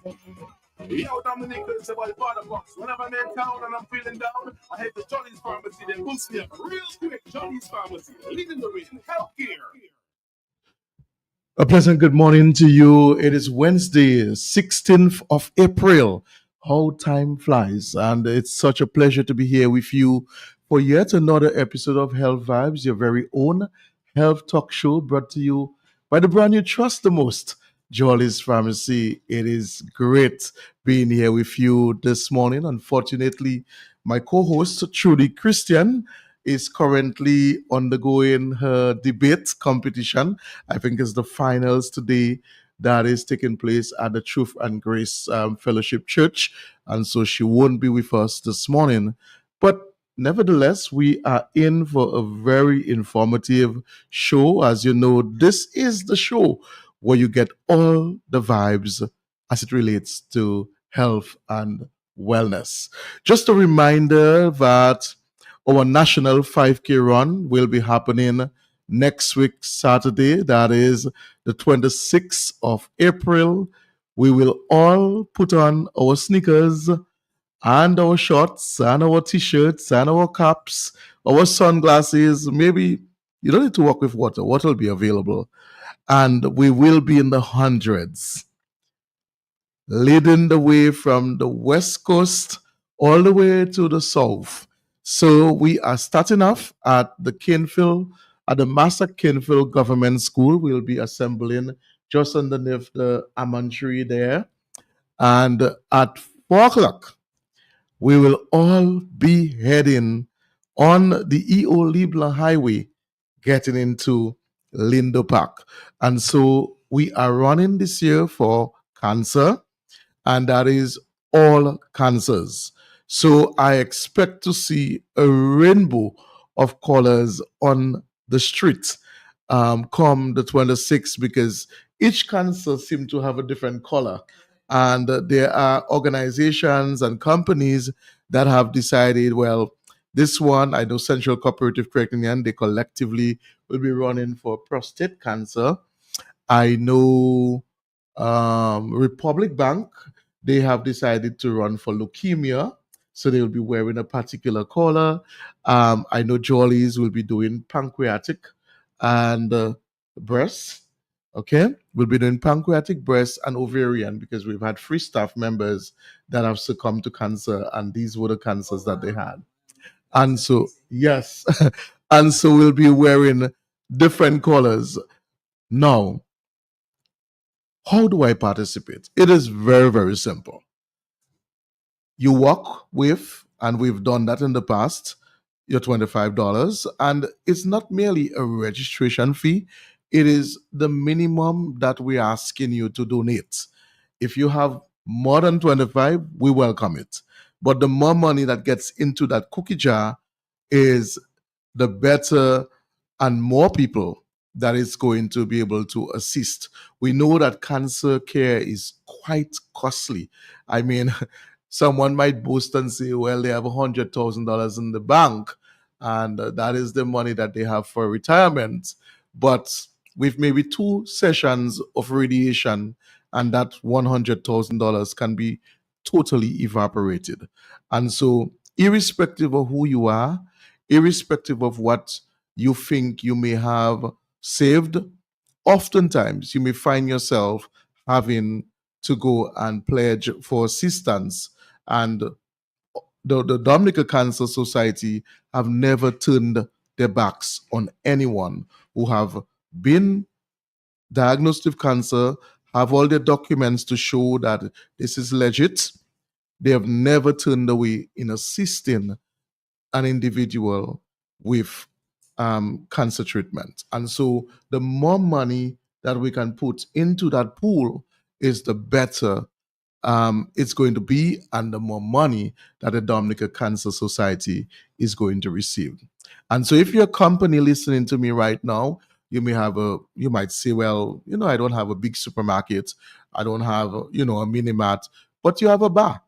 Yo, Dominic, it's about the box. Whenever I'm in town and I'm feeling down, I head to Johnny's Pharmacy. They boost me up real quick. Johnny's Pharmacy, leading the way in healthcare. A pleasant good morning to you. It is Wednesday, 16th of April. How time flies. And it's such a pleasure to be here with you for yet another episode of Health Vibes, your very own health talk show brought to you by the brand you trust the most, Jolly's Pharmacy. It is great being here with you this morning. Unfortunately, my co host, Trudy Christian, is currently undergoing her debate competition. I think it's the finals today that is taking place at the Truth and Grace Fellowship Church. And so she won't be with us this morning. But nevertheless, we are in for a very informative show. As you know, this is the show where you get all the vibes as it relates to health and wellness. Just a reminder that our national 5K run will be happening next week, Saturday. That is the 26th of April. We will all put on our sneakers and our shorts and our t-shirts and our caps, our sunglasses. Maybe you don't need to walk with water. Water will be available. And we will be in the hundreds, leading the way from the West Coast all the way to the South. So we are starting off at the Kinfield, at the Master Kinfield Government School. We'll be assembling just underneath the almond tree there. And at 4 o'clock, we will all be heading on the E.O. Libla Highway, getting into Lindo Park. And so we are running this year for cancer, and that is all cancers. So I expect to see a rainbow of colors on the street come the 26th, because each cancer seems to have a different color. And there are organizations and companies that have decided, well, this one, I know Central Cooperative Credit Union, they collectively will be running for prostate cancer. I know Republic Bank, they have decided to run for leukemia. So they will be wearing a particular color. I know Jollies will be doing pancreatic and breast. Okay, we'll be doing pancreatic, breast, and ovarian, because we've had free staff members that have succumbed to cancer, and these were the cancers that they had. And so, yes, and so we'll be wearing different colors. Now, how do I participate? It is very, very simple. You walk with, and we've done that in the past, your $25. And it's not merely a registration fee, it is the minimum that we're asking you to donate. If you have more than 25, we welcome it. But the more money that gets into that cookie jar is the better, and more people that is going to be able to assist. We know that cancer care is quite costly. I mean, someone might boast and say, well, they have $100,000 in the bank, and that is the money that they have for retirement. But with maybe 2 sessions of radiation, and that $100,000 can be totally evaporated. And so, irrespective of who you are, irrespective of what you think you may have saved, oftentimes you may find yourself having to go and pledge for assistance. And the Dominica Cancer Society have never turned their backs on anyone who have been diagnosed with cancer, have all their documents to show that this is legit. They have never turned away in assisting an individual with cancer treatment. And so the more money that we can put into that pool is the better it's going to be, and the more money that the Dominica Cancer Society is going to receive. And so if you're a company listening to me right now, you might say, well, I don't have a big supermarket, I don't have a mini mart, but you have a bar.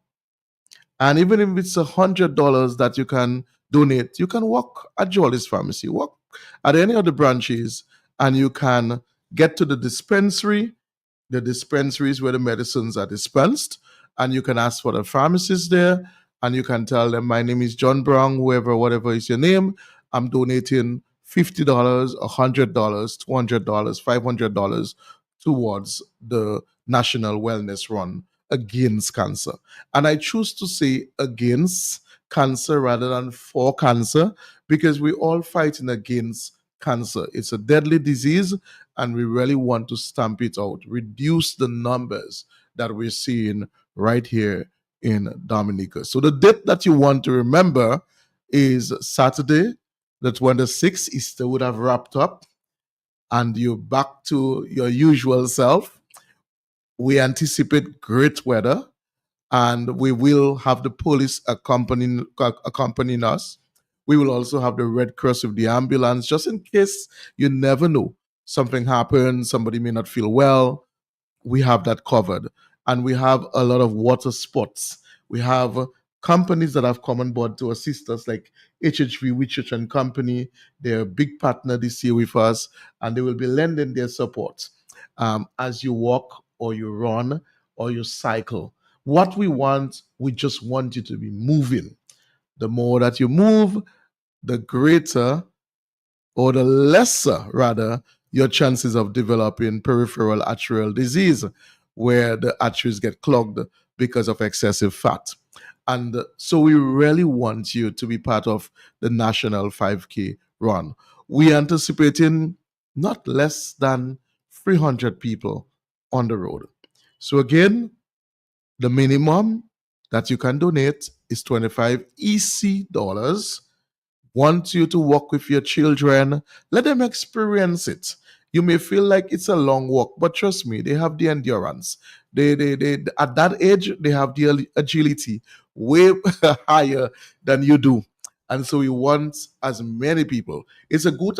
And even if it's $100 that you can donate, you can walk at Jolly's Pharmacy, walk at any of the branches, and you can get to the dispensary the dispensaries where the medicines are dispensed, and you can ask for the pharmacist there, and you can tell them, "My name is John Brown, whoever, whatever is your name. I'm donating $50, $100, $200, $500 towards the National Wellness Run against cancer." And I choose to say against cancer rather than for cancer, because we're all fighting against cancer. It's a deadly disease, and we really want to stamp it out, reduce the numbers that we're seeing right here in Dominica. So the date that you want to remember is Saturday, the 26th. Easter would have wrapped up, and you're back to your usual self. We anticipate great weather, and we will have the police accompanying us. We will also have the Red Cross with the ambulance, just in case. You never know. Something happens, somebody may not feel well. We have that covered. And we have a lot of water sports. We have companies that have come on board to assist us, like HHV Research and Company. They're a big partner this year with us, and they will be lending their support as you walk or you run or you cycle. What we want, we just want you to be moving. The more that you move, the greater, or the lesser rather, your chances of developing peripheral arterial disease, where the arteries get clogged because of excessive fat. And so we really want you to be part of the National 5K run. We are anticipating not less than 300 people on the road. So again, the minimum that you can donate is 25 EC dollars. Want you to walk with your children, let them experience it. You may feel like it's a long walk, but trust me, they have the endurance. They at that age, they have the agility way higher than you do. And so we want as many people. It's a good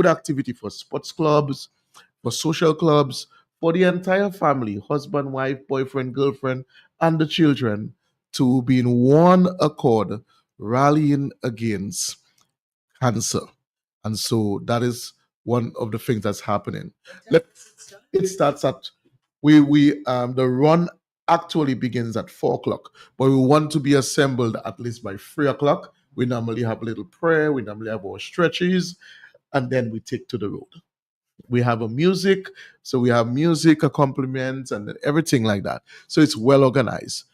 activity for sports clubs, for social clubs, for the entire family, husband, wife, boyfriend, girlfriend, and the children, to be in one accord, rallying against cancer. And so that is one of the things that's happening. Let It starts at we the run actually begins at 4 o'clock, but we want to be assembled at least by 3 o'clock. We normally have a little prayer, we normally have our stretches, and then we take to the road. We have a music, so we have music accompaniments and everything like that. So it's well organized.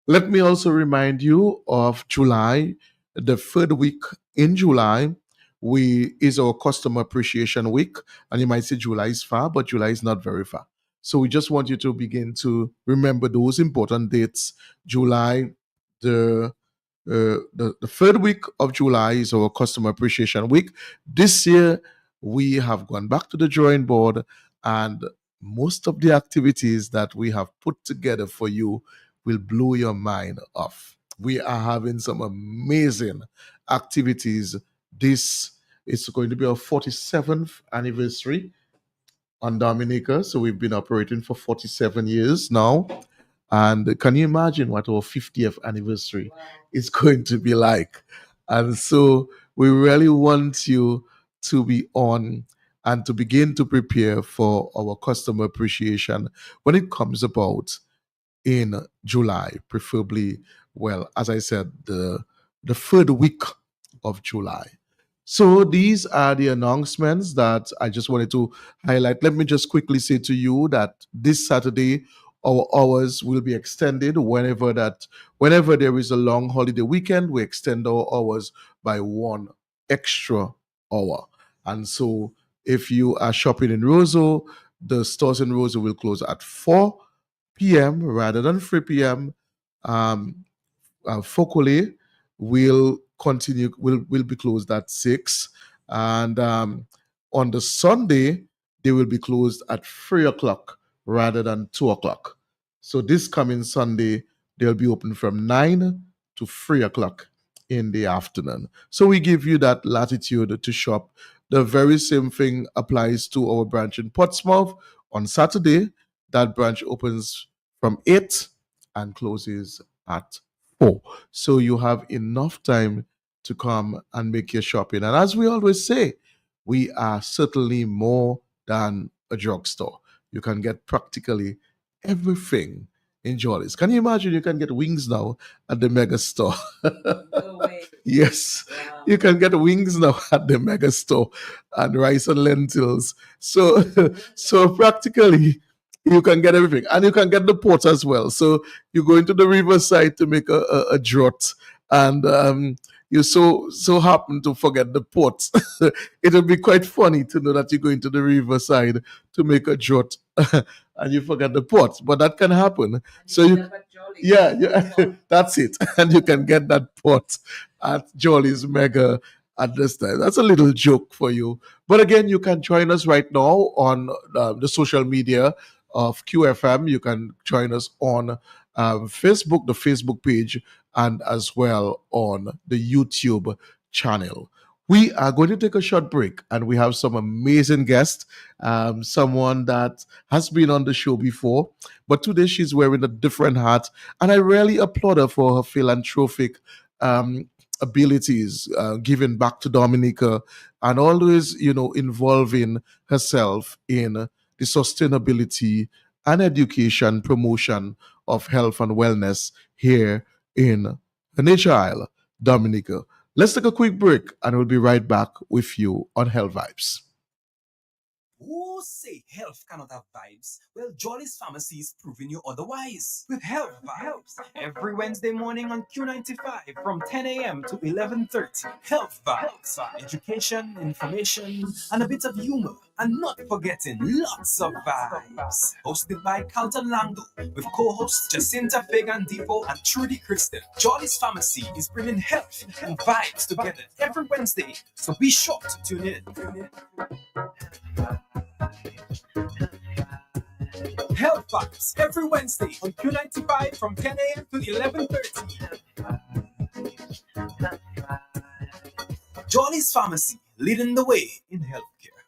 Let me also remind you of July, the third week in July. We is our customer appreciation week, and you might say July is far, but July is not very far. So we just want you to begin to remember those important dates. July, the the third week of July is our customer appreciation week. This year, we have gone back to the drawing board, and most of the activities that we have put together for you will blow your mind off. We are having some amazing activities. This is going to be our 47th anniversary on Dominica. So we've been operating for 47 years now. And can you imagine what our 50th anniversary is going to be like? And so we really want you to be on and to begin to prepare for our customer appreciation when it comes about in July, preferably, well, as I said, the third week of July. So these are the announcements that I just wanted to highlight. Let me just quickly say to you that this Saturday our hours will be extended. Whenever there is a long holiday weekend, we extend our hours by 1 extra hour. And so if you are shopping in Roseau, the stores in Roseau will close at 4 p.m. rather than 3 p.m. Um, Focole will be closed at 6, and on the Sunday they will be closed at 3 o'clock rather than 2 o'clock. So this coming Sunday they'll be open from 9 to 3 o'clock in the afternoon. So we give you that latitude to shop. The very same thing applies to our branch in Portsmouth. On Saturday, that branch opens from 8 and closes at 4. So you have enough time to come and make your shopping. And as we always say, we are certainly more than a drugstore. you can get practically everything in Jollies. Can you imagine you can get wings now at the mega store? No way. Yes, Wow. you can get wings now at the mega store and rice and lentils. So, so practically, you can get everything, and you can get the pot as well. So you go into the riverside to make a draught, and you so happen to forget the pot. It'll be quite funny to know that you go into the riverside to make a draught, and you forget the pot. But that can happen. And So you you, end up at Jolly. yeah, yeah, that's it. And you can get that pot at Jolly's Mega at this time. That's a little joke for you. But again, you can join us right now on the social media of QFM. You can join us on Facebook, the Facebook page, and as well on the YouTube channel. We are going to take a short break, and we have some amazing guests. Someone that has been on the show before, but today she's wearing a different hat, and I really applaud her for her philanthropic um, abilities, giving back to Dominica, and always, involving herself in the sustainability and education promotion of health and wellness here in the Nature Isle, Dominica. Let's take a quick break, and we'll be right back with you on Health Vibes. Who say health cannot have vibes? Well, Jolly's Pharmacy is proving you otherwise. With Health Vibes, every Wednesday morning on Q95 from 10 a.m. to 11:30. Health Vibes, education, information, and a bit of humor. And not forgetting lots of vibes. Hosted by Carlton Langdo with co-hosts Jacinta Fagan Depot and Trudy Kristen. Jolly's Pharmacy is bringing health and vibes together every Wednesday, so be sure to tune in. Health Vibes every Wednesday on Q95 from 10 a.m. to 11:30. Jolly's Pharmacy, leading the way in healthcare.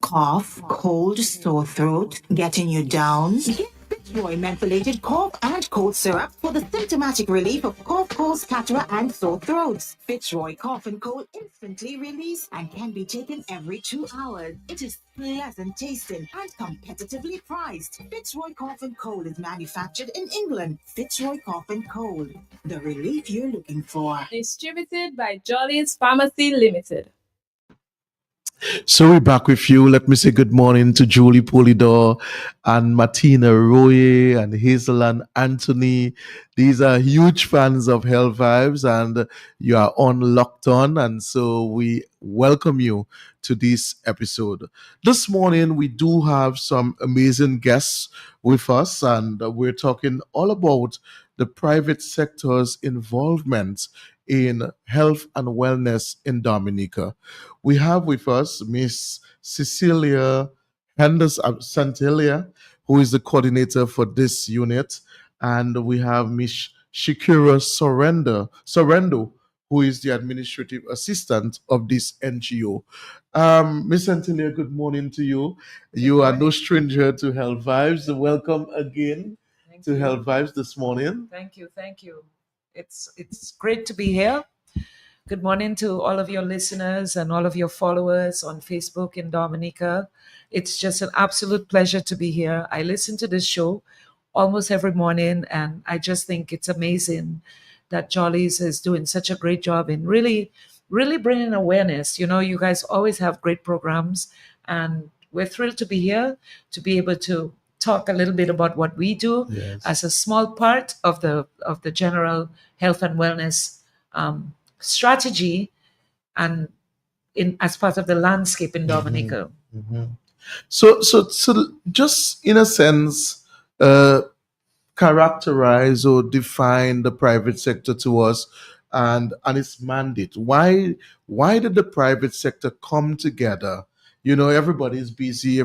Cough, cold, sore throat, getting you down? Get Fitzroy mentholated cough and cold syrup for the symptomatic relief of cough, colds, catarrh, and sore throats. Fitzroy cough and cold instantly release and can be taken every 2 hours. It is pleasant tasting and competitively priced. Fitzroy cough and cold is manufactured in England. Fitzroy cough and cold, the relief you're looking for. Distributed by Jolly's Pharmacy Limited. So we're back with you. Let me say good morning to Julie Polidor and Martina Roye and Hazel and Anthony. These are huge fans of Health Vibes, and you are on Locked On. And so we welcome you to this episode. This morning, we do have some amazing guests with us, and we're talking all about the private sector's involvement in health and wellness in Dominica. We have with us Miss Cecilia Henderson Santelia, who is the coordinator for this unit, and we have Miss Shakira Sorrendo, who is the administrative assistant of this NGO. Miss Santelia, good morning to you. You are no stranger to Health Vibes. Welcome again Thank to you. Health Vibes this morning. Thank you. Thank you. It's great to be here. Good morning to all of your listeners and all of your followers on Facebook in Dominica. It's just an absolute pleasure to be here. I listen to this show almost every morning, and I just think it's amazing that Jollies is doing such a great job in really, really bringing awareness. You guys always have great programs, and we're thrilled to be here to be able to talk a little bit about what we do Yes. as a small part of the general health and wellness strategy and in as part of the landscape in Dominica. Mhm. So just in a sense, uh, characterize or define the private sector to us and its mandate. Why did the private sector come together? Everybody's busy. You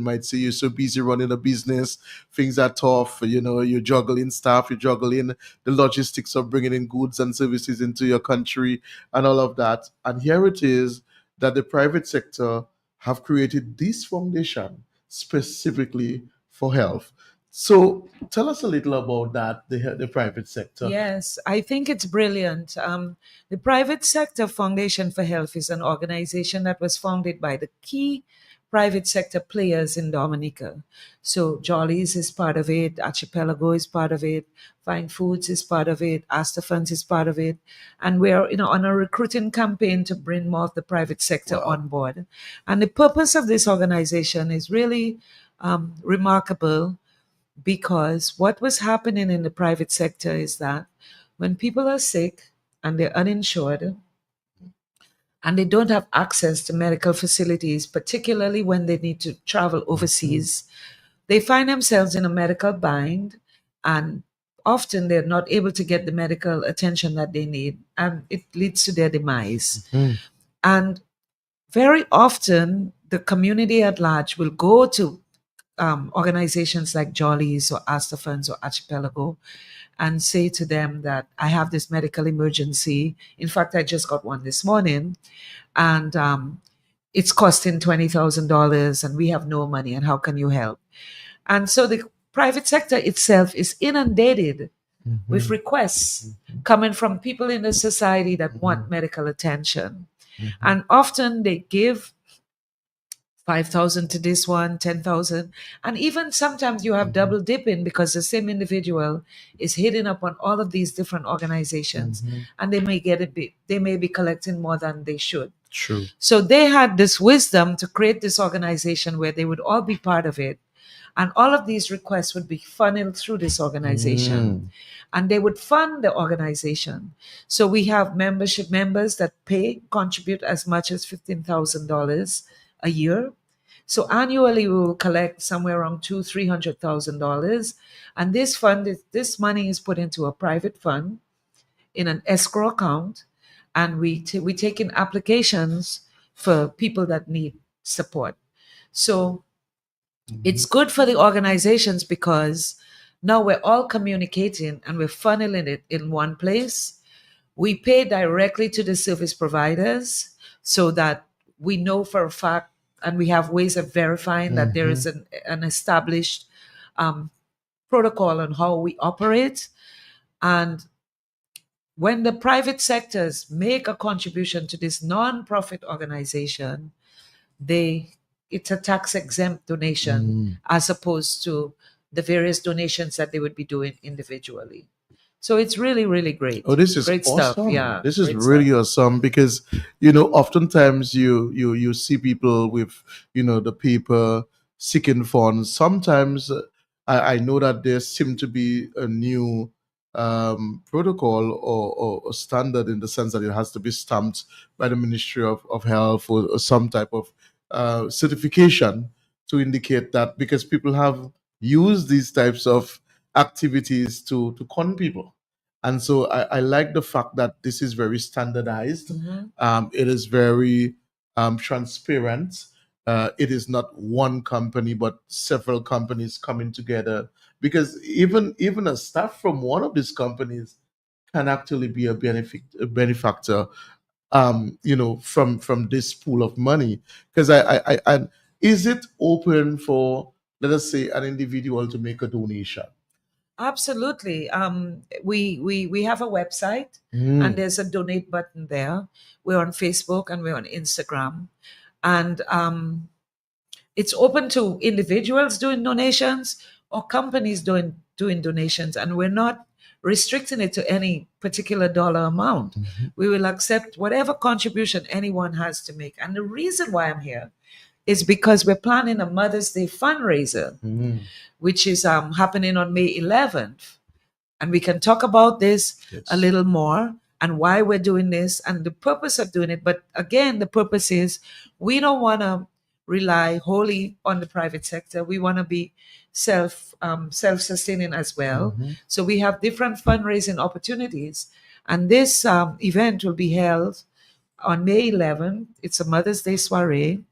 might say you're so busy running a business, things are tough. You're juggling staff, you're juggling the logistics of bringing in goods and services into your country and all of that. And here it is that the private sector have created this foundation specifically for health. So tell us a little about that, the private sector. Yes, I think it's brilliant. The Private Sector Foundation for Health is an organization that was founded by the key private sector players in Dominica. So Jollies is part of it, Archipelago is part of it, Fine Foods is part of it, Astor Funds is part of it, and we're on a recruiting campaign to bring more of the private sector on board. And the purpose of this organization is really remarkable, because what was happening in the private sector is that when people are sick and they're uninsured and they don't have access to medical facilities, particularly when they need to travel overseas, they find themselves in a medical bind, and often they're not able to get the medical attention that they need, and it leads to their demise. And very often, the community at large will go to organizations like Jollies or Astor Funds or Archipelago and say to them that I have this medical emergency. In fact, I just got one this morning, and it's costing $20,000 and we have no money, and how can you help? And so the private sector itself is inundated with requests coming from people in the society that want medical attention. And often they give 5,000 to this one, 10,000. And even sometimes you have double dipping, because the same individual is hitting up on all of these different organizations, and they may be collecting more than they should. True. So they had this wisdom to create this organization where they would all be part of it. And all of these requests would be funneled through this organization. And they would fund the organization. So we have membership members that contribute as much as $15,000 a year. So annually we will collect somewhere around $200,000-$300,000. And this money is put into a private fund in an escrow account. And we take in applications for people that need support. So it's good for the organizations, because now we're all communicating and we're funneling it in one place. We pay directly to the service providers so that we know for a fact, and we have ways of verifying that there is an established protocol on how we operate. And when the private sectors make a contribution to this non-profit organization, it's a tax-exempt donation as opposed to the various donations that they would be doing individually. So it's really, really great. Oh, this is great awesome. stuff. Yeah, This is great really stuff. awesome, because oftentimes you see people with the paper seeking funds. Sometimes I know that there seem to be a new protocol or standard, in the sense that it has to be stamped by the Ministry of Health, or some type of certification to indicate that, because people have used these types of activities to con people. And so I like the fact that this is very standardized. It is very transparent. It is not one company, but several companies coming together, because even a staff from one of these companies can actually be a benefactor, from this pool of money. Because I is it open for, let us say, an individual to make a donation? Absolutely. We have a website, and there's a donate button there. We're on Facebook and we're on Instagram, and it's open to individuals doing donations or companies doing donations, and we're not restricting it to any particular dollar amount. We will accept whatever contribution anyone has to make. And the reason why I'm here is because we're planning a Mother's Day fundraiser, which is happening on May 11th. And we can talk about this a little more, and why we're doing this and the purpose of doing it. But again, the purpose is we don't want to rely wholly on the private sector. We want to be self-sustaining as well. So we have different fundraising opportunities. And this event will be held on May 11th. It's a Mother's Day soiree.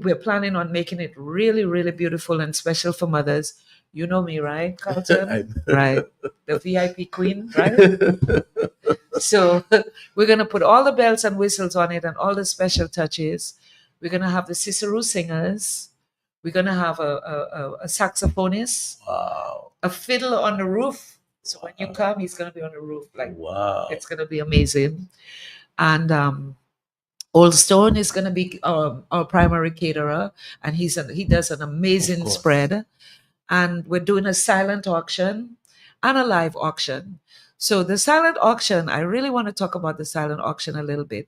We're planning on making it really, really beautiful and special for mothers. You know me, right, Carlton? Right. The VIP queen, right? So we're going to put all the bells and whistles on it and all the special touches. We're going to have the Cicero singers. We're going to have a saxophonist. Wow. A fiddle on the roof. So when you come, he's going to be on the roof. Wow. It's going to be amazing. And Old Stone is going to be our primary caterer, and he does an amazing course. spread. And we're doing a silent auction and a live auction. So the silent auction, I really want to talk about the silent auction a little bit,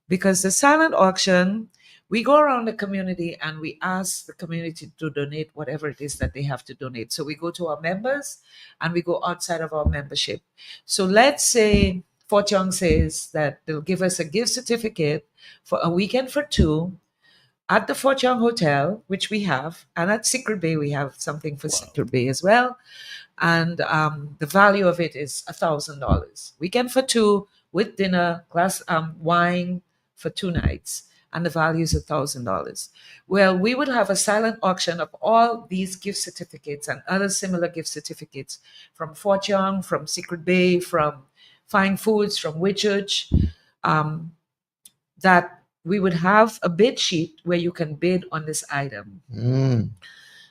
because the silent auction, we go around the community and we ask the community to donate whatever it is that they have to donate. So we go to our members and we go outside of our membership. So let's say Fort Young says that they'll give us a gift certificate for a weekend for two at the Fort Young Hotel, which we have, and at Secret Bay we have something for Secret Bay as well. And the value of it is $1,000. Weekend for two with dinner, glass wine for 2 nights, and the value is $1,000. Well, we would have a silent auction of all these gift certificates and other similar gift certificates from Fort Young, from Secret Bay, from Fine Foods, from Whitchurch, that we would have a bid sheet where you can bid on this item.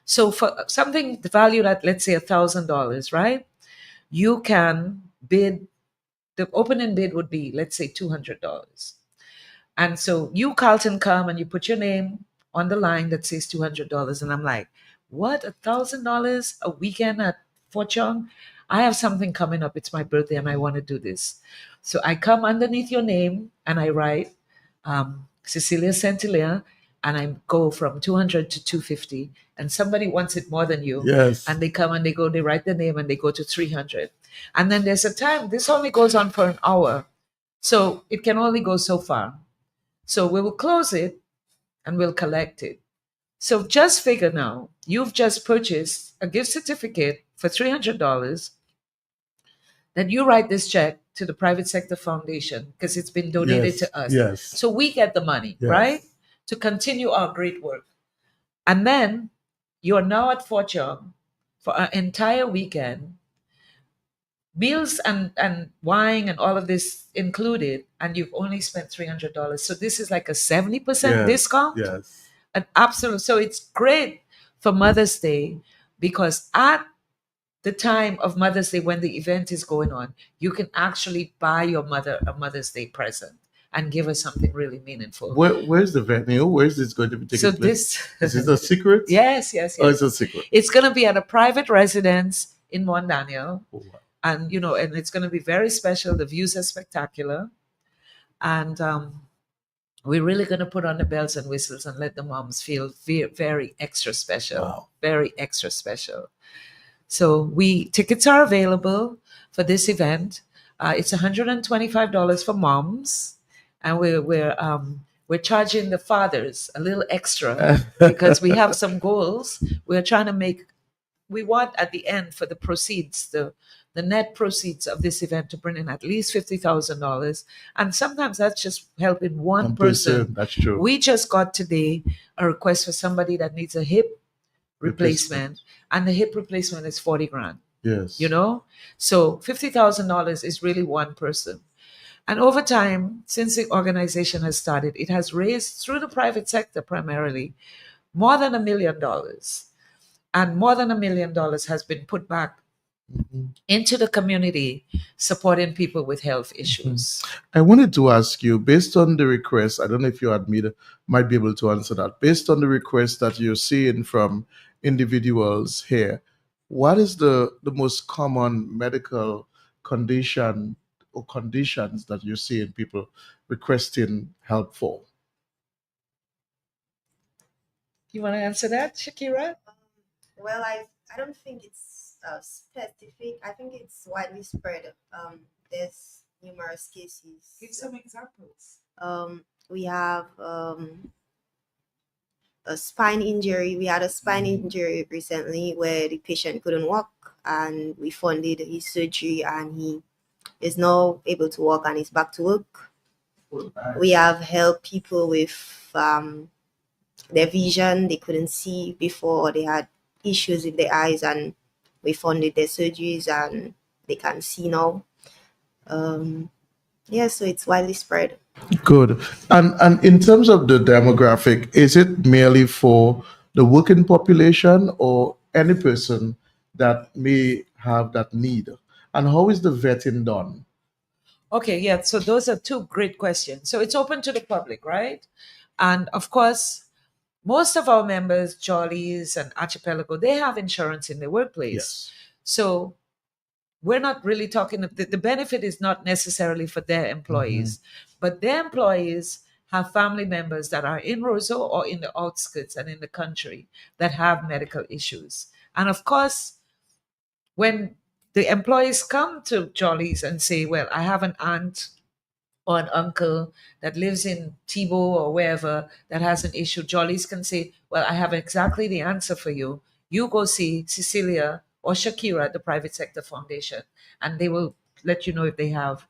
So for something valued at, let's say, $1,000, right? You can bid, the opening bid would be, let's say, $200. And so you, Carlton, come and you put your name on the line that says $200. And I'm like, what, $1,000 a weekend at Fort Young? I have something coming up. It's my birthday and I want to do this. So I come underneath your name and I write Cecilia Saint-Hilaire, and I go from 200 to 250, and somebody wants it more than you. Yes. And they come and they write the name and they go to 300. And then there's a time, this only goes on for an hour. So it can only go so far. So we will close it and we'll collect it. So just figure now, you've just purchased a gift certificate for $300 that you write this check to the Private Sector Foundation because it's been donated Yes, to us. yes. So we get the money, Yes. right? To continue our great work. And then you're now at Fort Young for an entire weekend, meals and wine and all of this included, and you've only spent $300. So this is like a 70% Yes, discount. Yes. An absolute. So it's great for Mother's Day because at the time of Mother's Day when the event is going on, you can actually buy your mother a Mother's Day present and give her something really meaningful. Where's the venue? Where's this going to be taking So place? this, Is it a secret? yes. Oh, it's a secret. It's going to be at a private residence in Mont Daniel. Oh, wow. And and it's going to be very special. The views are spectacular, and we're really going to put on the bells and whistles and let the moms feel very extra special. Wow. Very extra special. So tickets are available for this event. It's $125 for moms, and we're charging the fathers a little extra because we have some goals. We're trying to we want at the end for the proceeds, the net proceeds of this event to bring in at least $50,000. And sometimes that's just helping one person. That's true. We just got today a request for somebody that needs a hip replacement, and the hip replacement is $40,000. Yes. So $50,000 is really one person. And over time, since the organization has started, it has raised through the private sector primarily more than $1 million. And more than $1 million has been put back into the community, supporting people with health issues. I wanted to ask you, based on the request, I don't know if you might be able to answer that. Based on the request that you're seeing from individuals here, what is the most common medical condition or conditions that you're seeing people requesting help for? You want to answer that, Shakira? Well, I don't think it's specific. I think it's widely spread. There's numerous cases. Give some examples. We have a spine injury. We had a spine injury recently where the patient couldn't walk, and we funded his surgery, and he is now able to walk and is back to work. Oh, nice. We have helped people with their vision. They couldn't see before, or they had issues with their eyes, and we funded their surgeries and they can see now. So it's widely spread. Good. And in terms of the demographic, is it merely for the working population or any person that may have that need? And how is the vetting done? Okay, yeah. So those are two great questions. So it's open to the public, right? And of course, most of our members, Jollies and Archipelago, they have insurance in their workplace. Yes. So we're not really talking, the benefit is not necessarily for their employees, but their employees have family members that are in Roseau or in the outskirts and in the country that have medical issues. And of course, when the employees come to Jollies and say, well, I have an aunt or an uncle that lives in Tebow or wherever that has an issue, Jollies can say, well, I have exactly the answer for you. You go see Cecilia or Shakira at the Private Sector Foundation, and they will let you know if they have,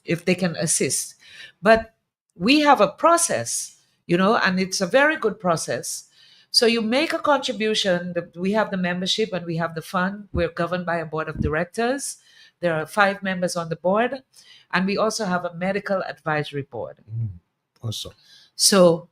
if they can assist. But we have a process, and it's a very good process. So you make a contribution. We have the membership and we have the fund. We're governed by a board of directors. There are 5 members on the board, and we also have a medical advisory board. Awesome. So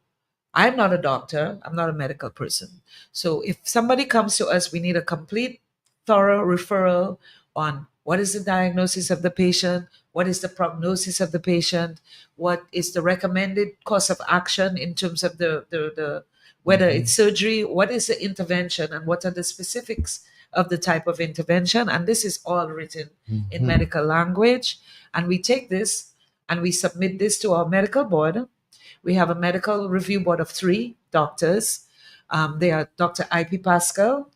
I'm not a doctor, I'm not a medical person. So if somebody comes to us, we need a complete, thorough referral on what is the diagnosis of the patient, what is the prognosis of the patient, what is the recommended course of action in terms of the whether it's surgery, what is the intervention, and what are the specifics of the type of intervention. And this is all written in medical language. And we take this and we submit this to our medical board. We have a medical review board of 3 doctors. They are Dr. I.P. Pascal,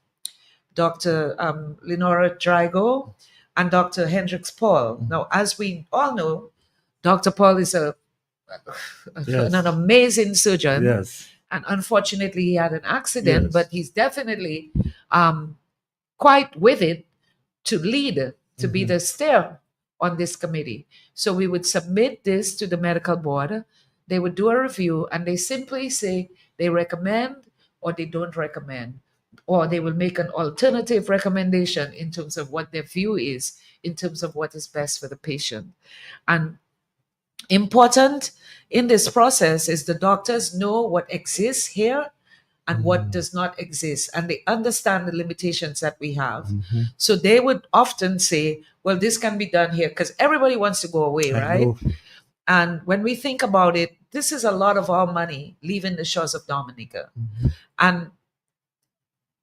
Dr. Lenora Drago, and Dr. Hendricks Paul. Now, as we all know, Dr. Paul is Yes. an amazing surgeon. Yes. And unfortunately, he had an accident, Yes. but he's definitely quite with it to lead, to be the steer on this committee. So we would submit this to the medical board. They would do a review and they simply say they recommend or they don't recommend, or they will make an alternative recommendation in terms of what their view is, in terms of what is best for the patient. And important in this process is the doctors know what exists here and what does not exist, and they understand the limitations that we have. So they would often say, well, this can be done here, because everybody wants to go away, I right? know. And when we think about it, this is a lot of our money leaving the shores of Dominica. And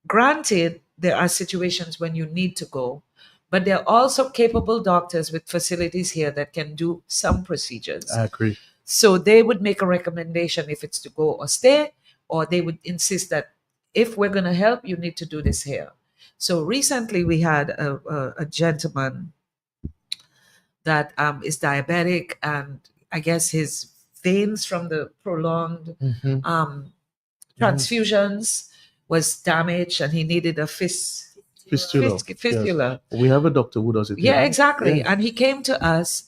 granted, there are situations when you need to go, but there are also capable doctors with facilities here that can do some procedures. I agree. So they would make a recommendation if it's to go or stay, or they would insist that if we're going to help, you need to do this here. So recently we had a gentleman that is diabetic, and I guess his veins from the prolonged transfusions was damaged, and he needed a Fistula. fistula. Yes. We have a doctor who does it. Yeah, here. exactly. Yes. And he came to us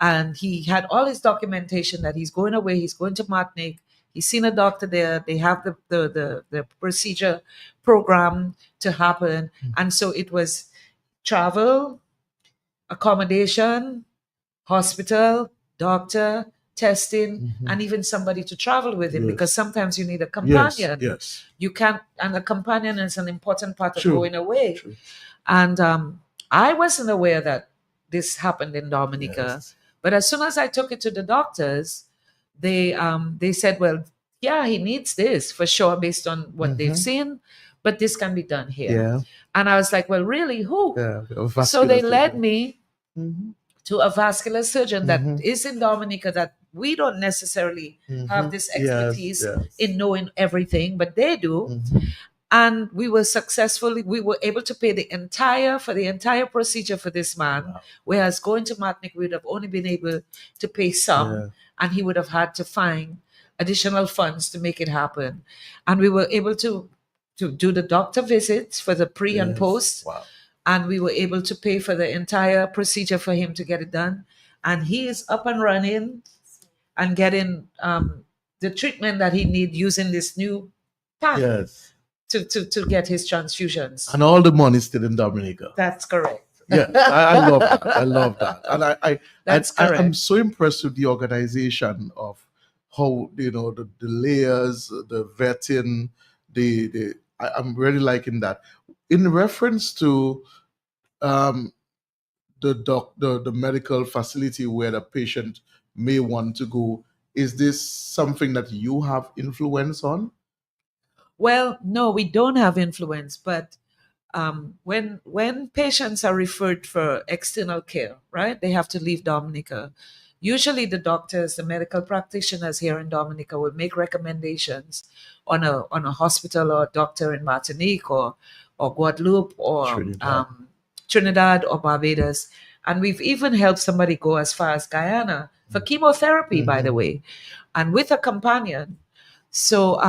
and he had all his documentation that he's going away, he's going to Martinique. He's seen a doctor there. They have the procedure program to happen. And so it was travel, accommodation, hospital, doctor, testing, and even somebody to travel with him, Yes. because sometimes you need a Yes. companion. Yes. You can't, and a companion is an important part of True. going away. True. And I wasn't aware that this happened in Dominica. Yes. But as soon as I took it to the doctors, they said, well, yeah, he needs this for sure based on what they've seen, but this can be done here. Yeah. And I was like, well, really, who? Yeah. So they led Vascular me to a vascular surgeon that Mhm. is in Dominica, that we don't necessarily have this Yes, expertise yes. in knowing everything, but they do. And we were able to pay the entire procedure for this man. Wow. Whereas going to Martinique, we would have only been able to pay some, Yeah. and he would have had to find additional funds to make it happen. And we were able to do the doctor visits for the pre and Yes. post, Wow. and we were able to pay for the entire procedure for him to get it done. And he is up and running and getting the treatment that he needs using this new path Yes. to get his transfusions. And all the money still in Dominica. That's correct. Yeah, I love that. I love that. And That's I'm correct. so impressed with the organization of how, the layers, the vetting, I'm really liking that. In reference to the the medical facility where the patient may want to go. Is this something that you have influence on? Well, no, we don't have influence, but when patients are referred for external care, right, they have to leave Dominica. Usually, the doctors, the medical practitioners here in Dominica, will make recommendations on a hospital or doctor in Martinique or Guadeloupe or Trinidad. Trinidad or Barbados, and we've even helped somebody go as far as Guyana for chemotherapy, by the way, and with a companion. So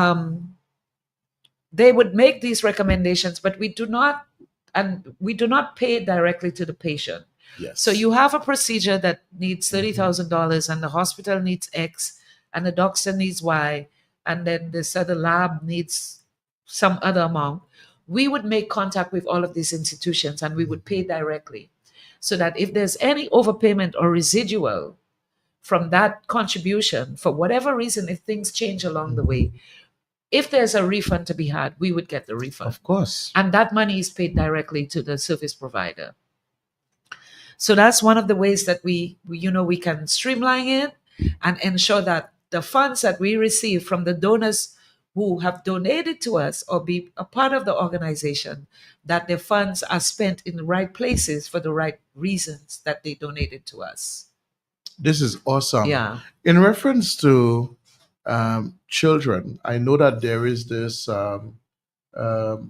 they would make these recommendations, but we do not pay directly to the patient. Yes. So you have a procedure that needs $30,000 and the hospital needs X and the doctor needs Y, and then this other lab needs some other amount. We would make contact with all of these institutions and we would pay directly, so that if there's any overpayment or residual from that contribution, for whatever reason, if things change along the way, if there's a refund to be had, we would get the refund. Of course. And that money is paid directly to the service provider. So that's one of the ways that we can streamline it and ensure that the funds that we receive from the donors who have donated to us or be a part of the organization, that the funds are spent in the right places for the right reasons that they donated to us. This is awesome. Yeah. In reference to children, I know that there is this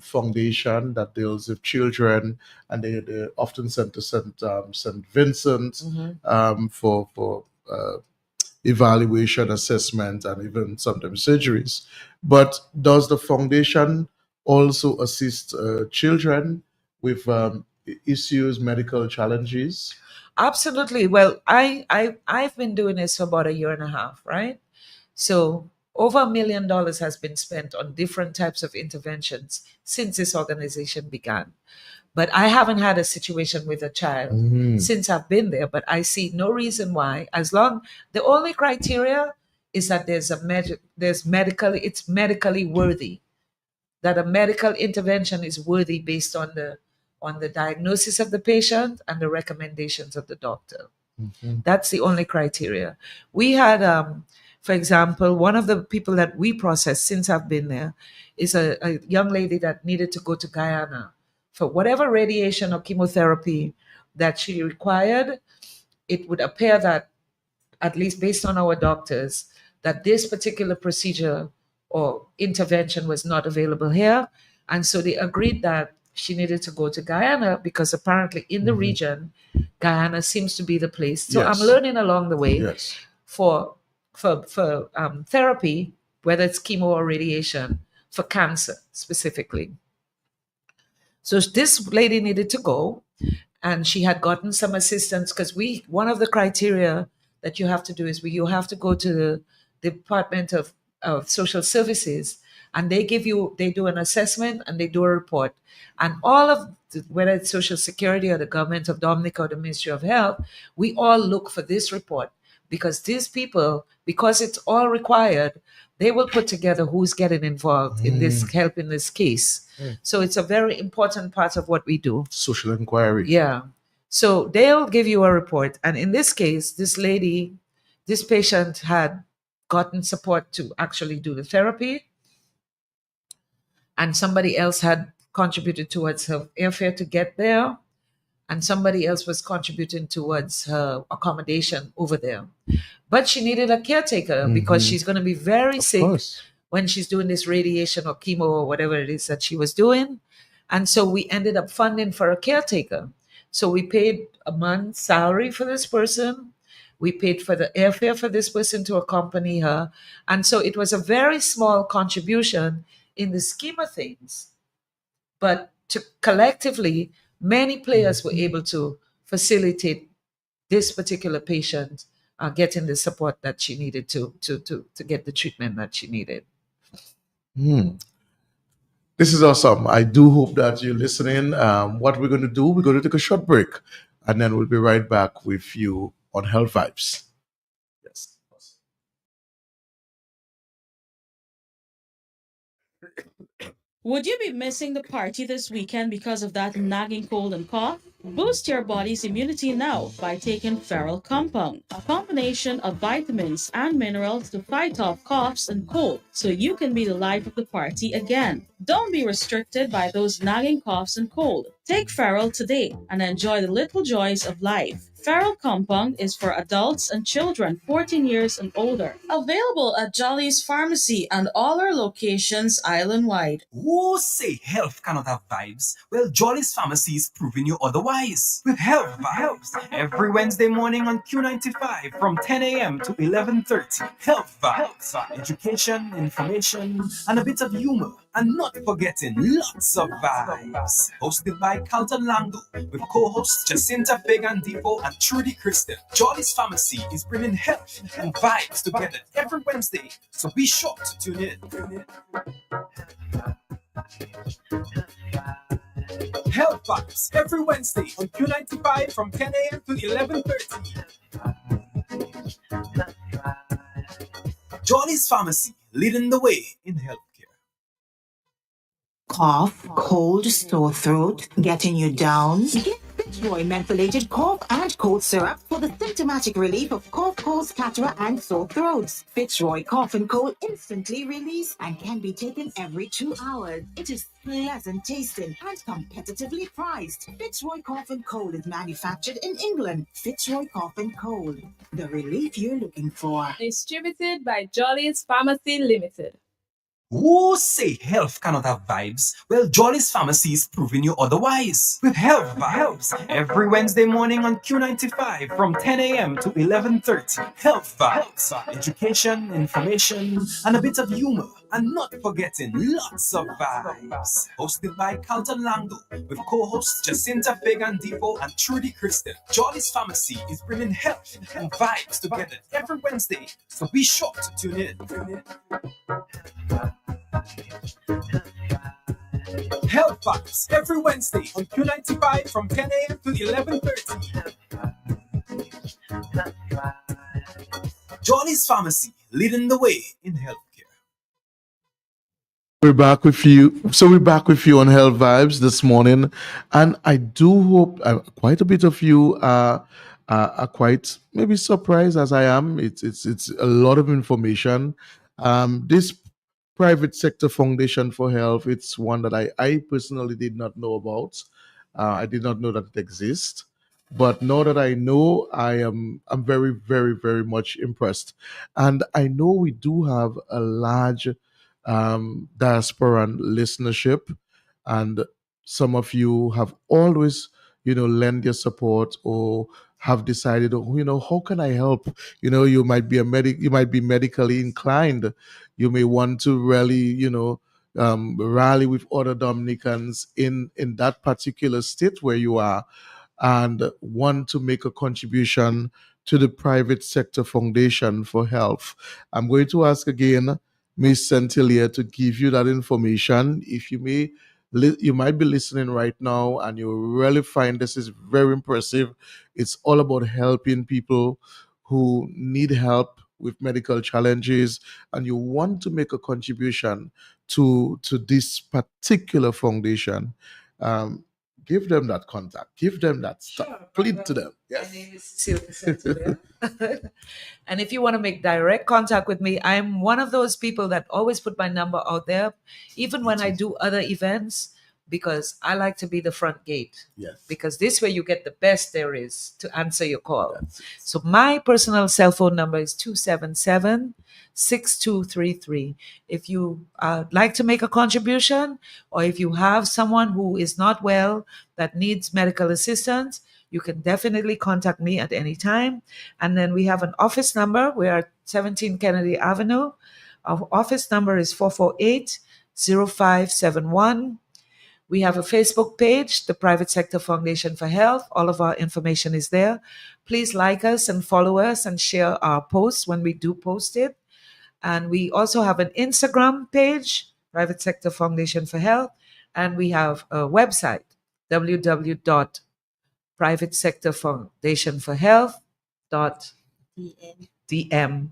foundation that deals with children, and they often sent to St. Vincent for evaluation, assessment, and even sometimes surgeries. But does the foundation also assist children with issues, medical challenges? Absolutely. Well, I've been doing this for about a year and a half, right? So over $1 million has been spent on different types of interventions since this organization began. But I haven't had a situation with a child since I've been there. But I see no reason why, the only criteria is that it's medically worthy, that a medical intervention is worthy based on the diagnosis of the patient and the recommendations of the doctor. That's the only criteria. We had, for example, one of the people that we processed since I've been there is a young lady that needed to go to Guyana for whatever radiation or chemotherapy that she required. It would appear that, at least based on our doctors, that this particular procedure or intervention was not available here. And so they agreed that she needed to go to Guyana because apparently in the region, Guyana seems to be the place. So Yes. I'm learning along the way Yes. for therapy, whether it's chemo or radiation, for cancer specifically. So this lady needed to go, and she had gotten some assistance because one of the criteria that you have to do is you have to go to the Department of Social Services, and they do an assessment and they do a report. And all of whether it's Social Security or the government of Dominica or the Ministry of Health, we all look for this report, because these people, because it's all required, they will put together who's getting involved in this help in this case. So it's a very important part of what we do. Social inquiry. Yeah. So they'll give you a report. And in this case, this patient had gotten support to actually do the therapy. And somebody else had contributed towards her airfare to get there. And somebody else was contributing towards her accommodation over there. But she needed a caretaker because she's going to be very sick when she's doing this radiation or chemo or whatever it is that she was doing. And so we ended up funding for a caretaker. So we paid a month's salary for this person. We paid for the airfare for this person to accompany her. And so it was a very small contribution in the scheme of things. But collectively, many players were able to facilitate this particular patient getting the support that she needed to get the treatment that she needed. This is awesome. I do hope that you're listening. What we're going to do, we're going to take a short break, and then we'll be right back with you on Health Vibes. Yes. Would you be missing the party this weekend because of that nagging cold and cough? Boost your body's immunity now by taking Feral Compound, a combination of vitamins and minerals to fight off coughs and cold, so you can be the life of the party again. Don't be restricted by those nagging coughs and cold. Take Feral today and enjoy the little joys of life. Feral Compound is for adults and children 14 years and older. Available at Jolly's Pharmacy and all our locations island-wide. Who say health cannot have vibes? Well, Jolly's Pharmacy is proving you otherwise. With Health Vibes, every Wednesday morning on Q95 from 10 a.m. to 11:30. Health Vibes, education, information, and a bit of humor. And not forgetting lots of vibes. Hosted by Carlton Lando with co-hosts Jacinta Fagan Depot and Trudy Kristen. Jolly's Pharmacy is bringing health and vibes together every Wednesday, so be sure to tune in. Health Vibes every Wednesday on Q95 from 10 a.m. to 11:30. Jolly's Pharmacy, leading the way in healthcare. Cough, cold, sore throat, getting you down? Get Fitzroy mentholated cough and cold syrup for the symptomatic relief of cough, colds, cataract, and sore throats. Fitzroy Cough and Cold instantly release and can be taken every 2 hours. It is pleasant tasting and competitively priced. Fitzroy Cough and Cold is manufactured in England. Fitzroy Cough and Cold, the relief you're looking for. Distributed by Jolly's Pharmacy Limited. Who say health cannot have vibes? Well, Jolly's Pharmacy is proving you otherwise. With Health Vibes every Wednesday morning on Q95 from 10 a.m. to 11:30. Health Vibes, education, information, and a bit of humor. And not forgetting lots of vibes. Hosted by Carlton Lando with co-hosts Jacinta Fagan Depot and Trudy Kristen. Jolly's Pharmacy is bringing health and vibes together every Wednesday, so be sure to tune in. Health Vibes every Wednesday on Q95 from 10 a.m. to 11:30. Jolly's Pharmacy, leading the way in healthcare. We're back with you. So we're back with you on Health Vibes this morning, and I do hope quite a bit of you are quite maybe surprised as I am. It's a lot of information. This private sector foundation for health, it's one that I personally did not know about. I did not know that it exists. But now that I know, I'm very, very, very much impressed. And I know we do have a large diasporan listenership, and some of you have always, lend your support or have decided, how can I help? You might be you might be medically inclined. You may want to really, rally with other Dominicans in that particular state where you are, and want to make a contribution to the private sector foundation for health. I'm going to ask again Miss Santilia to give you that information. If you may, you might be listening right now and you really find this is very impressive. It's all about helping people who need help with medical challenges, and you want to make a contribution to this particular foundation. Give them that contact. Give them that stuff. Plead to them. Yes. My name is Cecilia Santilia. And if you want to make direct contact with me, I'm one of those people that always put my number out there, even when I do other events, because I like to be the front gate. Yes. Because this way you get the best there is to answer your call. So my personal cell phone number is 277-6233. If you like to make a contribution, or if you have someone who is not well that needs medical assistance, you can definitely contact me at any time. And then we have an office number. We are at 17 Kennedy Avenue. Our office number is 448-0571. We have a Facebook page, the Private Sector Foundation for Health. All of our information is there. Please like us and follow us and share our posts when we do post it. And we also have an Instagram page, Private Sector Foundation for Health. And we have a website, www.privatesectorfoundationforhealth.dm.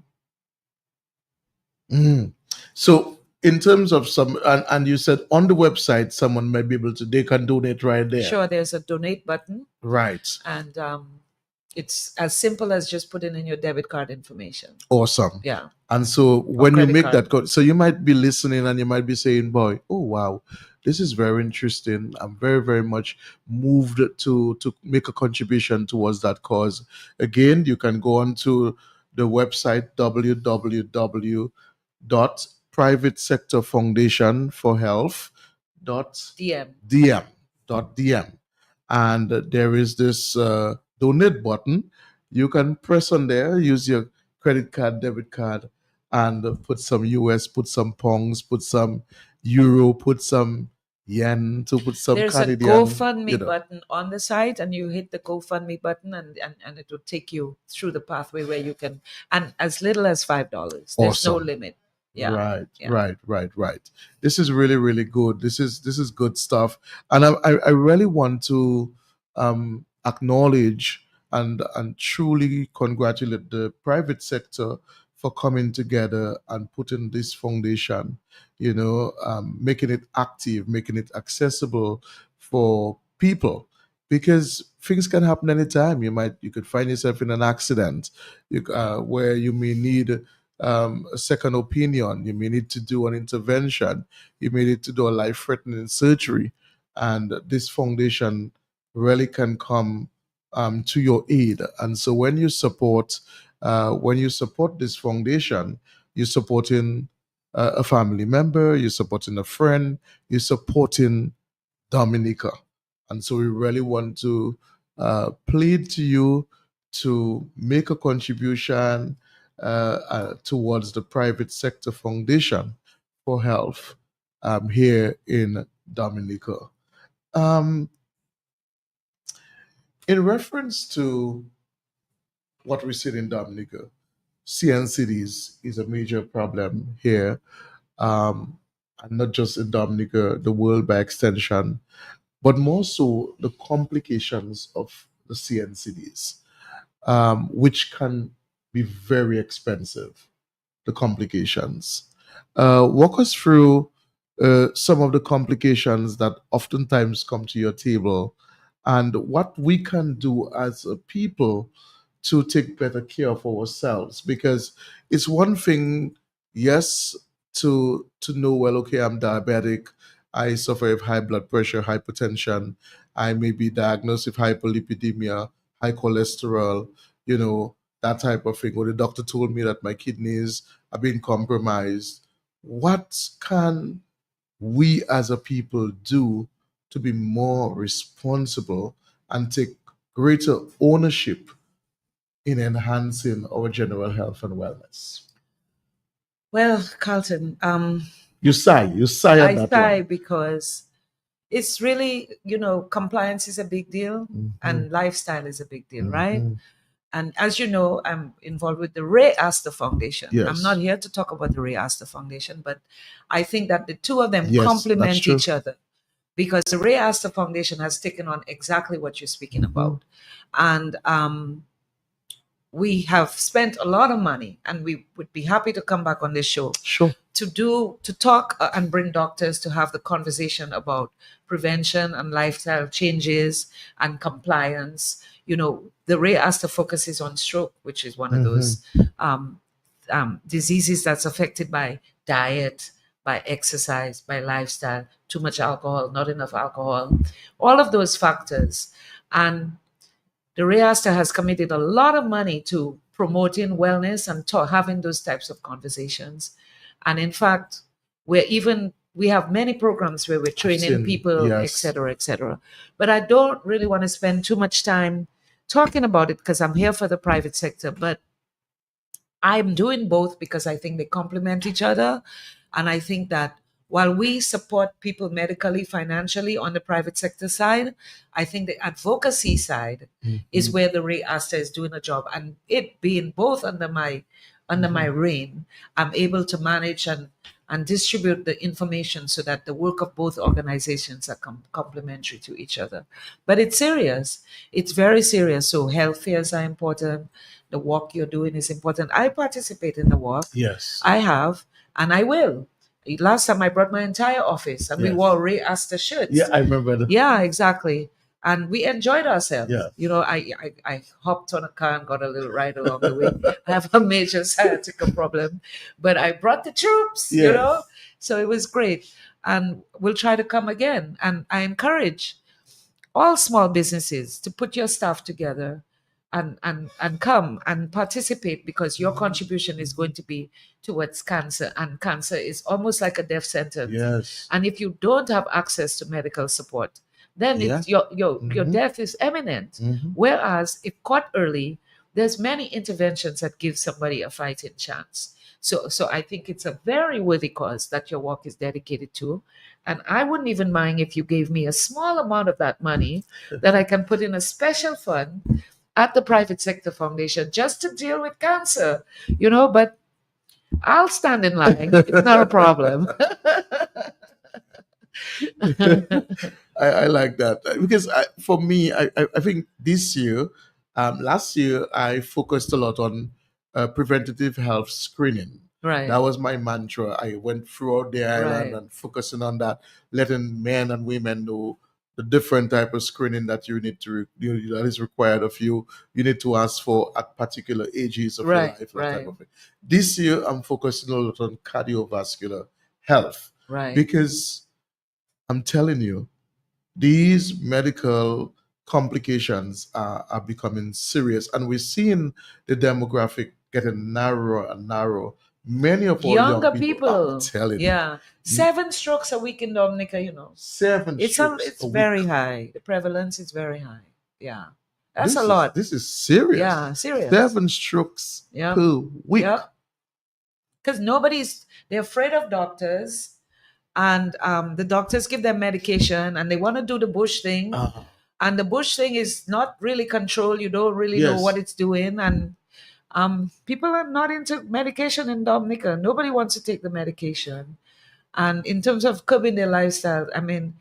So in terms of some, and you said on the website, someone may be able to, they can donate right there. Sure, there's a donate button, Right. and it's as simple as just putting in your debit card information. Awesome. Yeah. And so when you credit make card. that code, so you might be listening and you might be saying, boy, oh wow, this is very interesting. I'm very, very much moved to make a contribution towards that cause. Again, you can go on to the website www.privatesectorfoundationforhealth.dm. DM. And there is this donate button. You can press on there, use your credit card, debit card, and put some US, put some pongs, put some euro, put some yen, to put some There's Canadian. a GoFundMe you know. button on the site, and you hit the GoFundMe button, and it will take you through the pathway where you can, and as little as $5. There's no Awesome. limit. Yeah. Right, Yeah. right. This is really, really good. This is good stuff, and I really want to acknowledge and truly congratulate the private sector for coming together and putting this foundation, making it active, making it accessible for people, because things can happen anytime. You could find yourself in an accident, where you may need a second opinion. You may need to do an intervention. You may need to do a life-threatening surgery, and this foundation really can come to your aid. And so when you support this foundation, you're supporting a family member, you're supporting a friend, you're supporting Dominica. And so we really want to plead to you to make a contribution towards the private sector foundation for health here in Dominica. In reference to what we see in Dominica, CNCDs is a major problem here, and not just in Dominica, the world by extension, but more so the complications of the CNCDs, which can be very expensive, the complications. Walk us through some of the complications that oftentimes come to your table and what we can do as a people to take better care of ourselves. Because it's one thing, yes, to know, well, okay, I'm diabetic, I suffer with high blood pressure, hypertension, I may be diagnosed with hyperlipidemia, high cholesterol, that type of thing. Or the doctor told me that my kidneys are being compromised. What can we as a people do to be more responsible and take greater ownership in enhancing our general health and wellness? Well, Carlton, You sigh on I that sigh one. because it's really, compliance is a big deal, and lifestyle is a big deal, right? Mhm. And as you know, I'm involved with the Ray Astor Foundation. Yes. I'm not here to talk about the Ray Astor Foundation, but I think that the two of them Yes, complement that's true. each other, because the Ray Astor Foundation has taken on exactly what you're speaking about. And we have spent a lot of money, and we would be happy to come back on this show Sure. to talk and bring doctors to have the conversation about prevention and lifestyle changes and compliance. The Ray Astor focuses on stroke, which is one of those diseases that's affected by diet, by exercise, by lifestyle, too much alcohol, not enough alcohol, all of those factors. And the Ray Astor has committed a lot of money to promoting wellness and having those types of conversations. And in fact, we have many programs where we're training seen, people, yes. et cetera, et cetera. But I don't really want to spend too much time talking about it because I'm here for the private sector. But I'm doing both because I think they complement each other. And I think that while we support people medically, financially on the private sector side, I think the advocacy side is where the Ray Astor is doing a job. And it being both under my reign, I'm able to manage and distribute the information so that the work of both organizations are complementary to each other. But it's serious. It's very serious. So health fairs are important. The walk you're doing is important. I participate in the walk. Yes. I have, and I will. Last time I brought my entire office and we Yes. wore Ray Astor shirts. Yeah, I remember that. Yeah, exactly. And we enjoyed ourselves. Yeah. You know, I hopped on a car and got a little ride along the way. I have a major sciatica problem, but I brought the troops, you Yes. know, so it was great. And we'll try to come again. And I encourage all small businesses to put your staff together and come and participate, because your contribution is going to be towards cancer, and cancer is almost like a death sentence. Yes. And if you don't have access to medical support, then Yeah. it's your Mhm. death is imminent. Mhm. Whereas if caught early, there's many interventions that give somebody a fighting chance. So I think it's a very worthy cause that your walk is dedicated to. And I wouldn't even mind if you gave me a small amount of that money that I can put in a special fund at the Private Sector Foundation just to deal with cancer, you know, but I'll stand in line. It's not a problem. I like that because for me, I think this year, last year, I focused a lot on preventative health screening. Right. That was my mantra. I went throughout the island Right. and focusing on that, letting men and women know the different type of screening that you need to that is required of you. You need to ask for at particular ages of your Right, life. That right. type of thing. This year, I'm focusing a lot on cardiovascular health Right. because I'm telling you, these medical complications are becoming serious, and we're seeing the demographic getting narrower and narrower. Many of our Younger young people, I'm people. telling you, Yeah. 7 strokes a week in Dominica, you know. 7 strokes It's a week. very high. The prevalence is very high. Yeah. That's This a is- lot. This is serious. Yeah, serious. 7 strokes Yeah. per week. Yeah. Because they're afraid of doctors, and the doctors give them medication and they want to do the bush thing. Uh-huh. And the bush thing is not really controlled. You don't really know Yes. what it's doing. And people are not into medication in Dominica. Nobody wants to take the medication. And in terms of curbing their lifestyle, I mean,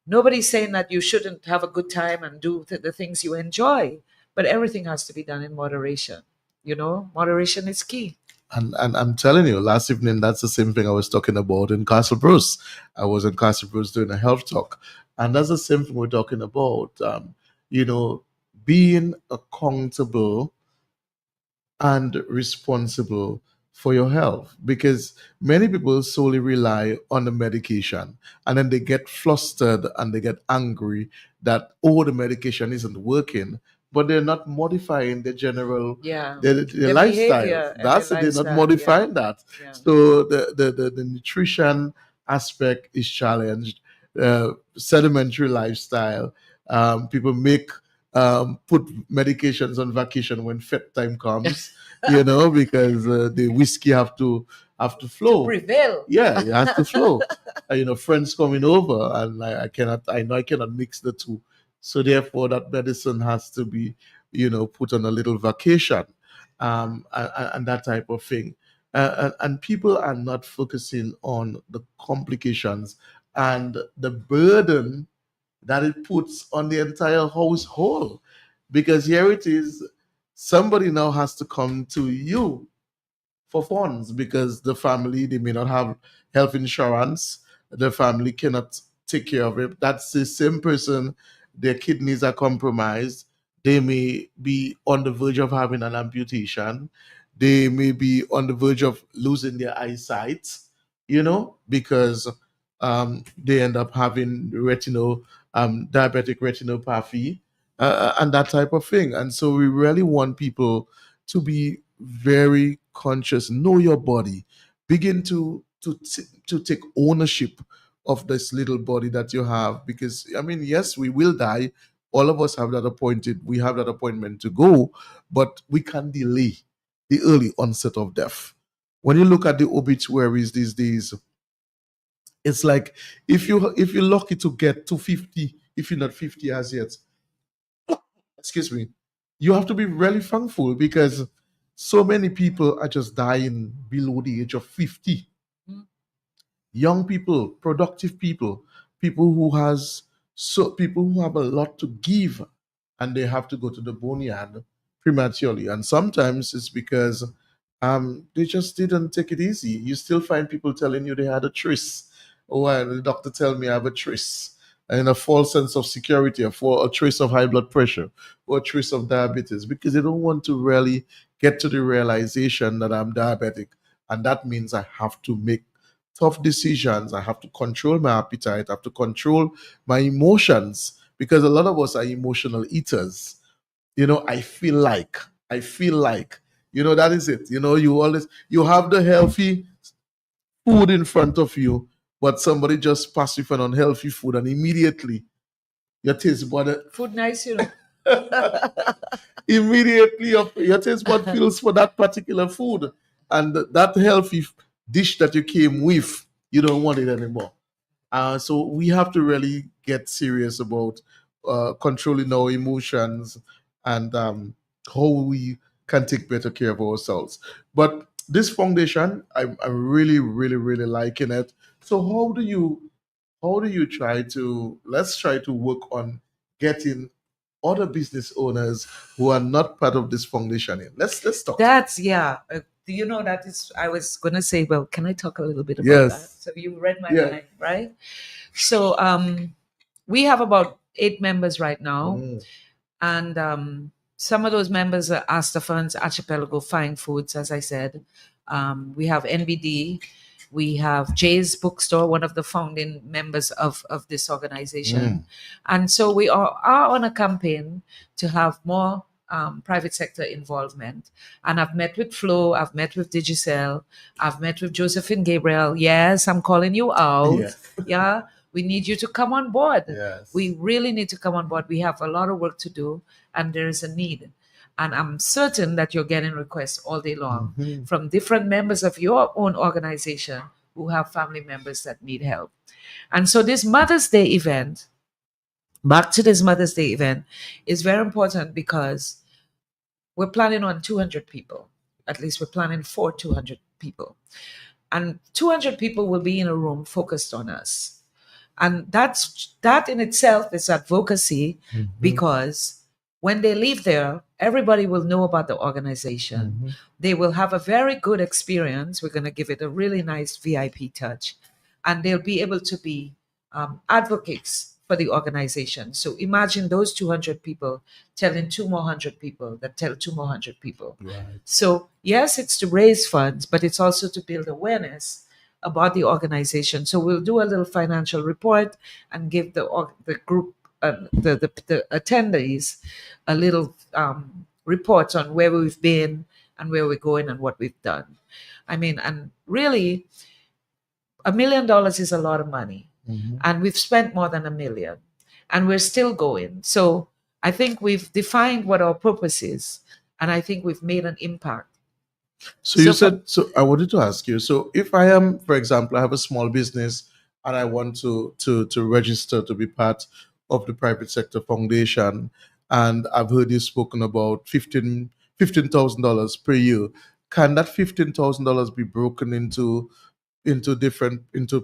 nobody's saying that you shouldn't have a good time and do the things you enjoy, but everything has to be done in moderation. You know, moderation is key. And I'm telling you, last evening, that's the same thing I was talking about in Castle Bruce. I was in Castle Bruce doing a health talk. And that's the same thing we're talking about. Being accountable and responsible for your health, because many people solely rely on the medication and then they get flustered and they get angry that the medication isn't working, but they're not modifying the general Yeah. their Their lifestyle. behavior and That's their it, they're not lifestyle, modifying that. Yeah. So the nutrition aspect is challenged. Sedimentary lifestyle. People put medications on vacation when fed time comes, because the whiskey have to flow. Prevail. Yeah, it has to flow. Friends coming over, and I know I cannot mix the two. So therefore, that medicine has to be, put on a little vacation, and that type of thing. And people are not focusing on the complications and the burden that it puts on the entire household. Because here it is, somebody now has to come to you for funds because the family, they may not have health insurance, the family cannot take care of it. That's the same person, their kidneys are compromised, they may be on the verge of having an amputation, they may be on the verge of losing their eyesight, because they end up having diabetic retinopathy, and that type of thing. And so we really want people to be very conscious, know your body, begin to take ownership of this little body that you have, because yes, we will die. All of us have we have that appointment to go, but we can delay the early onset of death. When you look at the obituaries these days, it's like if you're lucky to get to 50, if you're not 50 as yet, excuse me, you have to be really thankful because so many people are just dying below the age of 50. Mm. Young people, productive people, people who have a lot to give, and they have to go to the boneyard prematurely. And sometimes it's because they just didn't take it easy. You still find people telling you they had a tryst. Oh, the doctor tell me I have a tryst. And a false sense of security, a trace of high blood pressure, or a trace of diabetes, because they don't want to really get to the realization that I'm diabetic. And that means I have to make tough decisions. I have to control my appetite. I have to control my emotions, because a lot of us are emotional eaters. I feel like, that is it. You have the healthy food in front of you, but somebody just pass you for an unhealthy food, and immediately your taste bud Food nice, you know. immediately your taste bud feels for that particular food, and that healthy dish that you came with, you don't want it anymore. So we have to really get serious about controlling our emotions, and how we can take better care of ourselves. But this foundation, I'm really, really, really liking it. So how do you let's try to work on getting other business owners who are not part of this foundation in? Let's talk. That's yeah. Do you know that is? I was gonna say, well, can I talk a little bit about that? Yes. So you read my Yeah. mind, right? So we have about 8 members right now, and some of those members are Asta Funds, Archipelago Fine Foods, as I said. We have NBD. We have Jay's Bookstore, one of the founding members of this organization. And so we are on a campaign to have more private sector involvement. And I've met with Flo, I've met with Digicel, I've met with Josephine Gabriel. Yes, I'm calling you out. Yes. Yeah, we need you to come on board. Yes. We really need to come on board. We have a lot of work to do, and there is a need. And I'm certain that you're getting requests all day long from different members of your own organization who have family members that need help. And so this Mother's Day event, back to this Mother's Day event, is very important because we're planning on 200 people. At least we're planning for 200 people. And 200 people will be in a room focused on us. And that in itself is advocacy, because when they leave there, everybody will know about the organization. They will have a very good experience. We're going to give it a really nice VIP touch, and they'll be able to be advocates for the organization. So imagine those 200 people telling 200 more people that tell 200 more people. Right. So yes, it's to raise funds, but it's also to build awareness about the organization. So we'll do a little financial report and give the group, the attendees, a little report on where we've been and where we're going and what we've done. I mean, and really, $1 million is a lot of money, and we've spent more than $1 million, and we're still going. So I think we've defined what our purpose is, and I think we've made an impact. So you said, so I wanted to ask you, so if I am, for example, I have a small business and I want to register to be part of the private sector foundation, and I've heard you spoken about $15,000 per year. Can that $15,000 be broken into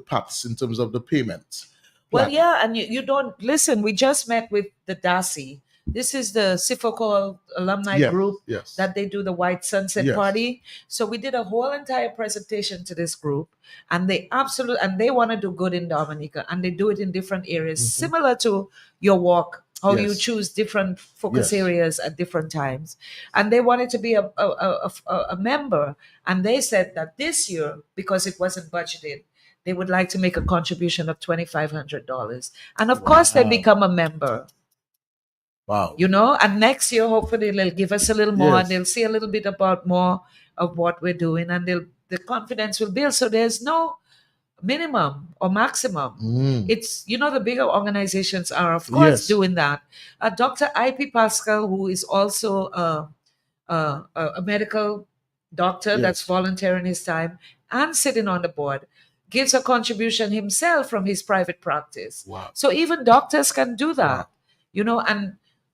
parts in terms of the payments? Well, Like- yeah, and you don't listen. We just met with the DASI. This is the Sifoko alumni Yeah, group yes. that they do the White Sunset Yes. Party. So we did a whole entire presentation to this group, and they want to do good in Dominica, and they do it in different areas, similar to your walk, how you Yes. choose different focus Yes. areas at different times. And they wanted to be a member, and they said that this year, because it wasn't budgeted, they would like to make a contribution of $2,500. And of course, they Wow. become a member. Wow. And next year, hopefully, they'll give us a little more, Yes. and they'll see a little bit about more of what we're doing, and the confidence will build. So there's no minimum or maximum. It's, the bigger organizations are, of course, Yes. doing that. Dr. I.P. Pascal, who is also a medical doctor Yes. that's volunteering his time and sitting on the board, gives a contribution himself from his private practice. Wow. So even doctors can do that, Wow.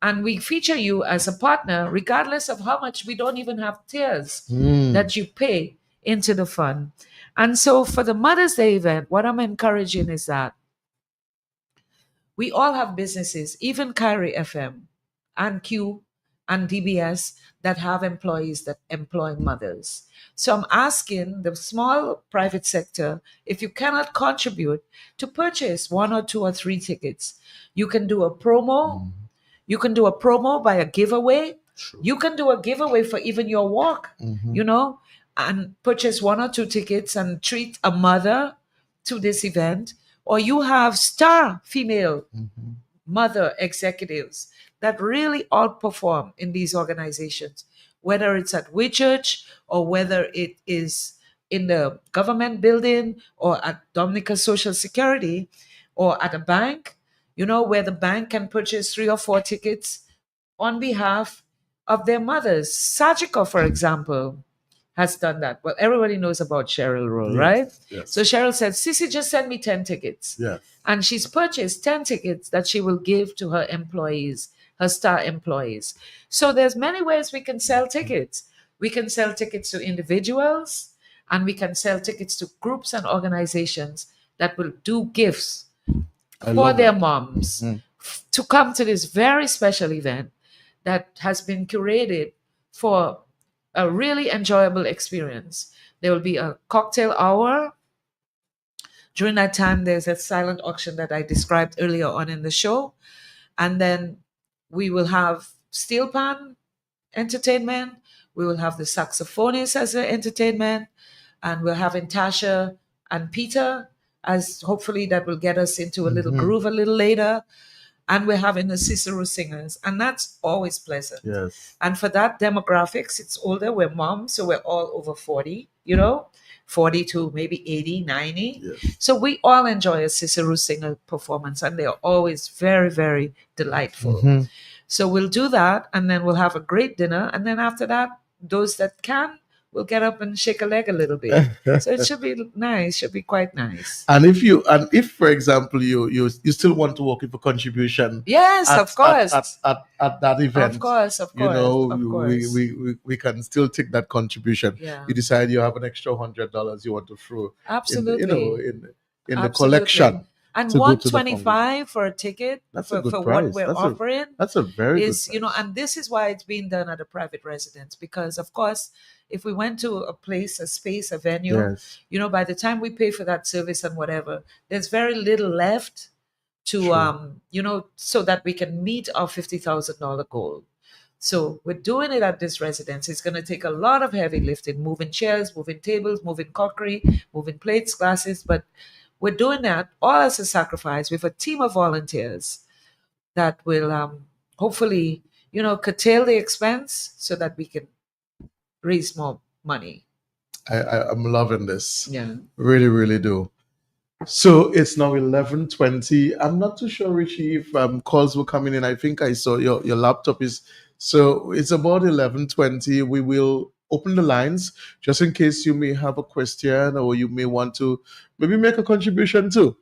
and we feature you as a partner, regardless of how much. We don't even have tiers that you pay into the fund. And so for the Mother's Day event, what I'm encouraging is that we all have businesses, even Kyrie FM and Q and DBS that have employees that employ mothers. So I'm asking the small private sector, if you cannot contribute, to purchase 1 or 2 or 3 tickets. You can do a promo. You can do a promo by a giveaway. True. You can do a giveaway for even your walk, Mhm. you know, and purchase 1 or 2 tickets and treat a mother to this event. Or you have star female Mhm. mother executives that really outperform in these organizations, whether it's at Church or whether it is in the government building or at Dominica Social Security or at a bank, where the bank can purchase 3 or 4 tickets on behalf of their mothers. Sajiko, for example, has done that. Well, everybody knows about Cheryl Rowe, Yes, right? yes. So Cheryl said, Sissy, just send me 10 tickets. Yes. And she's purchased 10 tickets that she will give to her employees, her star employees. So there's many ways we can sell tickets. We can sell tickets to individuals, and we can sell tickets to groups and organizations that will do gifts I for love their that. moms Mhm. to come to this very special event that has been curated for a really enjoyable experience. There will be a cocktail hour. During that time, there's a silent auction that I described earlier on in the show. And then we will have steel pan entertainment. We will have the saxophonist as an entertainment. And we're having Tasha and Peter, as hopefully that will get us into a little Mhm. groove a little later. And we're having the Cicero singers. And that's always pleasant. Yes. And for that demographics, it's older. We're moms, so we're all over 40, 40 to maybe 80, 90. Yes. So we all enjoy a Cicero singer performance, and they're always very, very delightful. Mhm. So we'll do that, and then we'll have a great dinner. And then after that, those that can will get up and shake a leg a little bit. So it should be nice, should be quite nice. And if for example you still want to work with a contribution, Yes, of course. at that event, Of course, of you course. know, of we, course. we can still take that contribution. Yeah. You decide you have an extra $100 you want to throw Absolutely. in the Absolutely. collection. And to go to the $125 for a ticket That's a for, good for price. what we're offering That's a very is, good price. and this is why it's being done at a private residence, because of course, if we went to a place, a space, a venue, Yes. by the time we pay for that service and whatever, there's very little left to, True. so that we can meet our $50,000 goal. So we're doing it at this residence. It's going to take a lot of heavy lifting, moving chairs, moving tables, moving crockery, moving plates, glasses, but we're doing that all as a sacrifice with a team of volunteers that will hopefully, curtail the expense so that we can raise more money. I'm loving this. Yeah. Really, really do. So it's now 11:20. I'm not too sure, Richie, if calls were coming in. I think I saw your laptop is. So it's about 11:20. We will open the lines just in case you may have a question or you may want to maybe make a contribution too.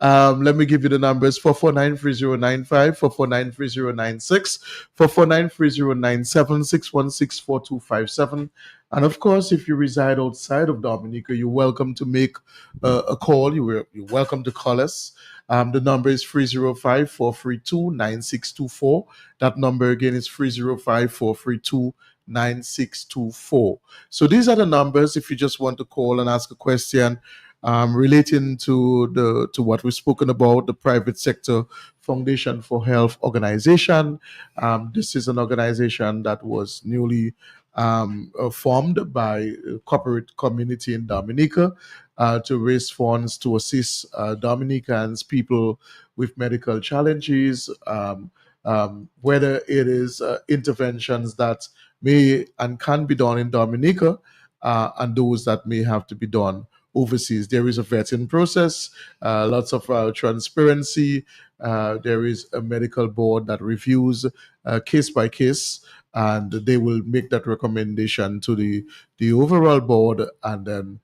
Let me give you the numbers: 4493095, 4493096, 4493097, 6164257. And of course, if you reside outside of Dominica, you're welcome to make a call. You're welcome to call us. The number is 305-432-9624. That number again is 305-432-9624. So these are the numbers if you just want to call and ask a question relating to what we've spoken about, the private sector Foundation for Health organization. This is an organization that was newly formed by corporate community in Dominica to raise funds to assist Dominicans, people with medical challenges, whether it is interventions that may and can be done in Dominica and those that may have to be done overseas. There is a vetting process, lots of transparency. There is a medical board that reviews case by case, and they will make that recommendation to the overall board, and then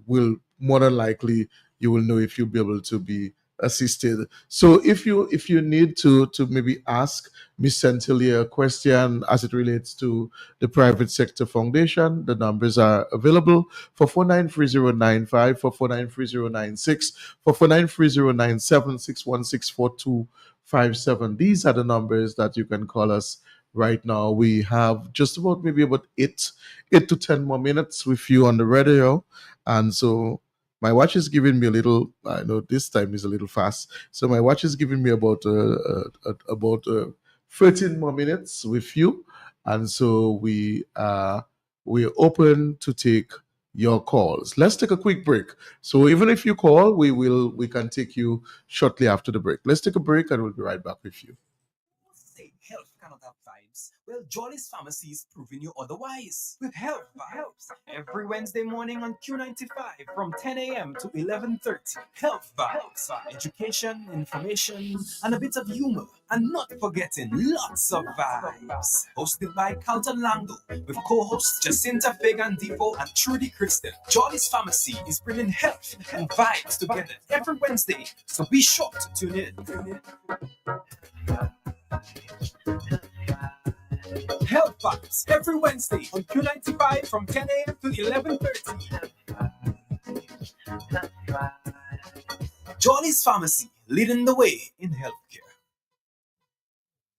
will more than likely you will know if you'll be able to be assisted. So if you need to maybe ask Miss Centilla a question as it relates to the private sector foundation, the numbers are available: 4493095, 4493096, 4493097, 6164257. These are the numbers that you can call us right now. We have just about maybe about 8 to 10 more minutes with you on the radio. And so my watch is giving me a little, I know this time is a little fast. So my watch is giving me about 13 more minutes with you. And so we're open to take your calls. Let's take a quick break. So even if you call, we can take you shortly after the break. Let's take a break and we'll be right back with you. Say health cannot have vibes. Well, Jolly's Pharmacy is proving you otherwise. With Health Vibes every Wednesday morning on Q95 from 10 a.m. to 11:30. Health Vibes, education, information, and a bit of humor, and not forgetting lots of vibes. Hosted by Carlton Langdo with co-hosts Jacinta Fagan Depot and Trudy Kristen. Jolly's Pharmacy is bringing health and vibes together every Wednesday, so be sure to tune in. Health Vibes every Wednesday on Q95 from 10 a.m. to 11:30. Jolly's Pharmacy, leading the way in healthcare.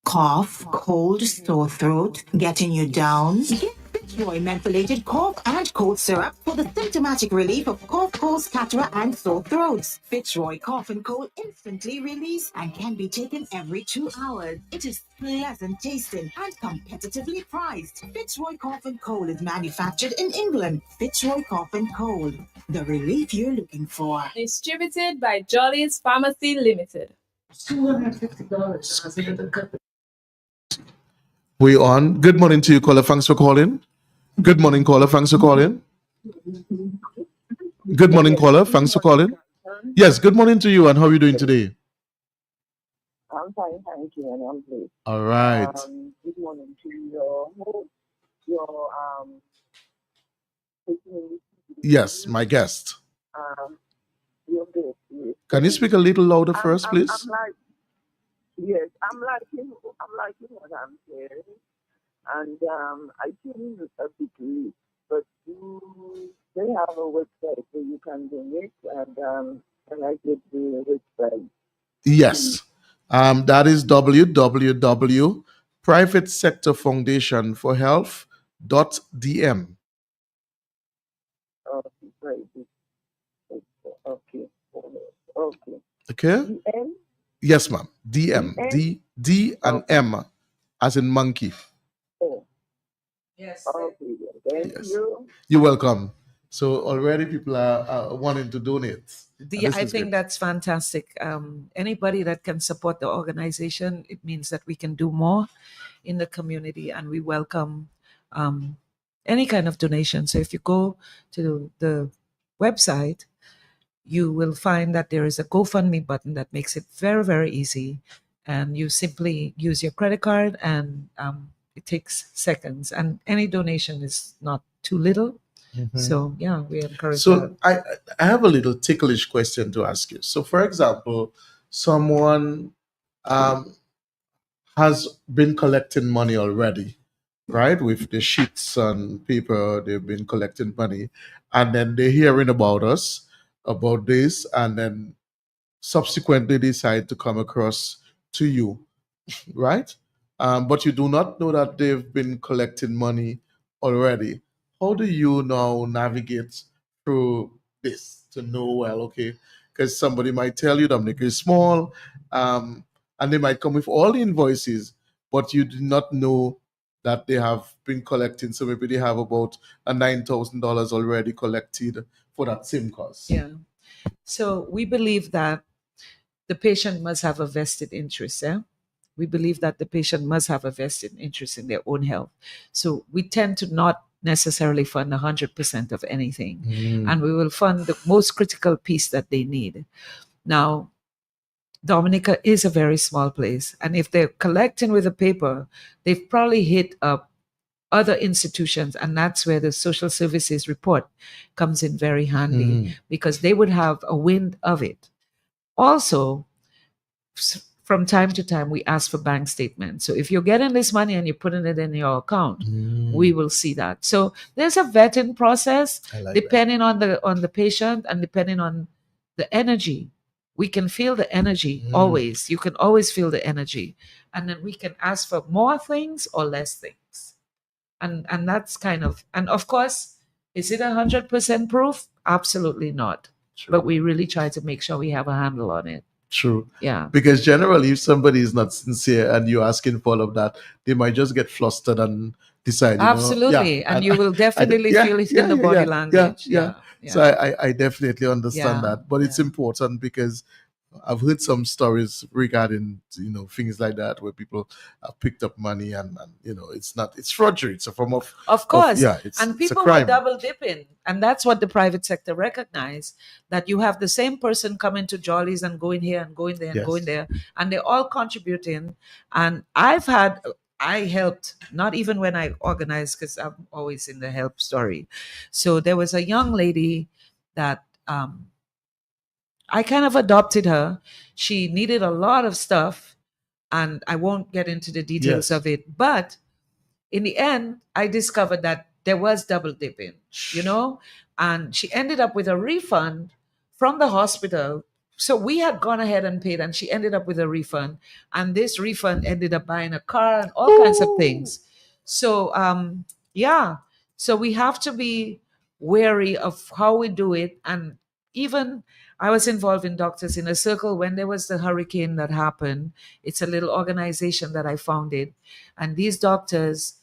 Cough, cold, sore throat, getting you down? Get Fitzroy mentholated cough and cold syrup for the symptomatic relief of cough, colds, catarrh, and sore throats. Fitzroy Cough and Cold instantly release and can be taken every 2 hours. It is pleasant tasting and competitively priced. Fitzroy Cough and Cold is manufactured in England. Fitzroy Cough and Cold, the relief you're looking for. Distributed by Jolly's Pharmacy Limited. We on. Good morning to you, caller. Thanks for calling. Good morning, caller. Thanks for calling. Good morning, caller. Thanks for calling. Yes, good morning to you. And how are you doing today? I'm fine, thank you, and I'm pleased. All right. Good morning to your Yes, my guest. your guest. Yes. Can you speak a little louder first, please? I'm liking what I'm hearing, and I tune in a bit late, but they have a website where you can donate, and I get the website. Yes. That is www.privatesectorfoundationforhealth.dm. Okay. Okay? DM? Yes, ma'am. DM. DM? D and M as in monkey. Oh, Yes. okay. Thank Yes. you. You're welcome. So already people are wanting to donate. And this I is think good. that's fantastic. Anybody that can support the organization, it means that we can do more in the community, and we welcome any kind of donation. So if you go to the website, you will find that there is a GoFundMe button that makes it very, very easy. And you simply use your credit card, and it takes seconds. And any donation is not too little. So yeah, we encourage that. So I have a little ticklish question to ask you. So for example, someone has been collecting money already, right? With the sheets and paper, they've been collecting money, and then they're hearing about us, about this, and then subsequently decide to come across to you, right? But you do not know that they've been collecting money already. How do you now navigate through this to know, well, okay, because somebody might tell you Dominica is small, and they might come with all the invoices, but you do not know that they have been collecting. So maybe they have about $9,000 already collected for that same cause. Yeah. So we believe that the patient must have a vested interest. We believe that the patient must have a vested interest in their own health. So we tend to not necessarily fund 100% of anything, and we will fund the most critical piece that they need. Now, Dominica is a very small place, and if they're collecting with a paper, they've probably hit up other institutions, and that's where the social services report comes in very handy, because they would have a wind of it. Also, from time to time, we ask for bank statements. So if you're getting this money and you're putting it in your account, we will see that. So there's a vetting process, I like that. depending on the patient and depending on the energy we can feel the energy always. You can always feel the energy. And then we can ask for more things or less things. And that's kind of, and of course, is it 100% proof? Absolutely not. True. But we really try to make sure we have a handle on it. True. Yeah. Because generally, if somebody is not sincere and you're asking for all of that, they might just get flustered and decide. You know, Absolutely. yeah, and you will definitely yeah, feel it yeah, in the yeah, body yeah, language. yeah. Yeah. So I definitely understand Yeah, that, but it's yeah. important because I've heard some stories regarding things like that where people have picked up money and it's fraudulent. It's a form of course. it's And a people were crime. double dipping. And that's what the private sector recognized, that you have the same person coming to Jollies and going here and going there and Yes. going there, and they're all contributing. And I helped, not even when I organized, because I'm always in the help story. So there was a young lady that I kind of adopted her. She needed a lot of stuff, and I won't get into the details Yes. of it. But in the end, I discovered that there was double dipping, and she ended up with a refund from the hospital. So we had gone ahead and paid, and she ended up with a refund. And this refund ended up buying a car and all kinds of things. So, so we have to be wary of how we do it. And even I was involved in Doctors in a Circle when there was the hurricane that happened. It's a little organization that I founded. And these doctors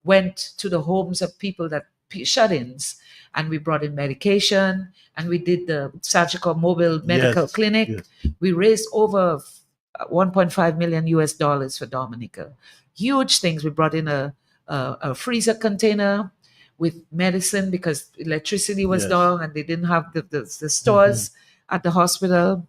went to the homes of people that shut-ins, and we brought in medication, and we did the surgical mobile medical Yes, clinic. yes. We raised over $1.5 million US for Dominica. Huge things. We brought in a freezer container with medicine because electricity was Yes. down and they didn't have the stores at the hospital.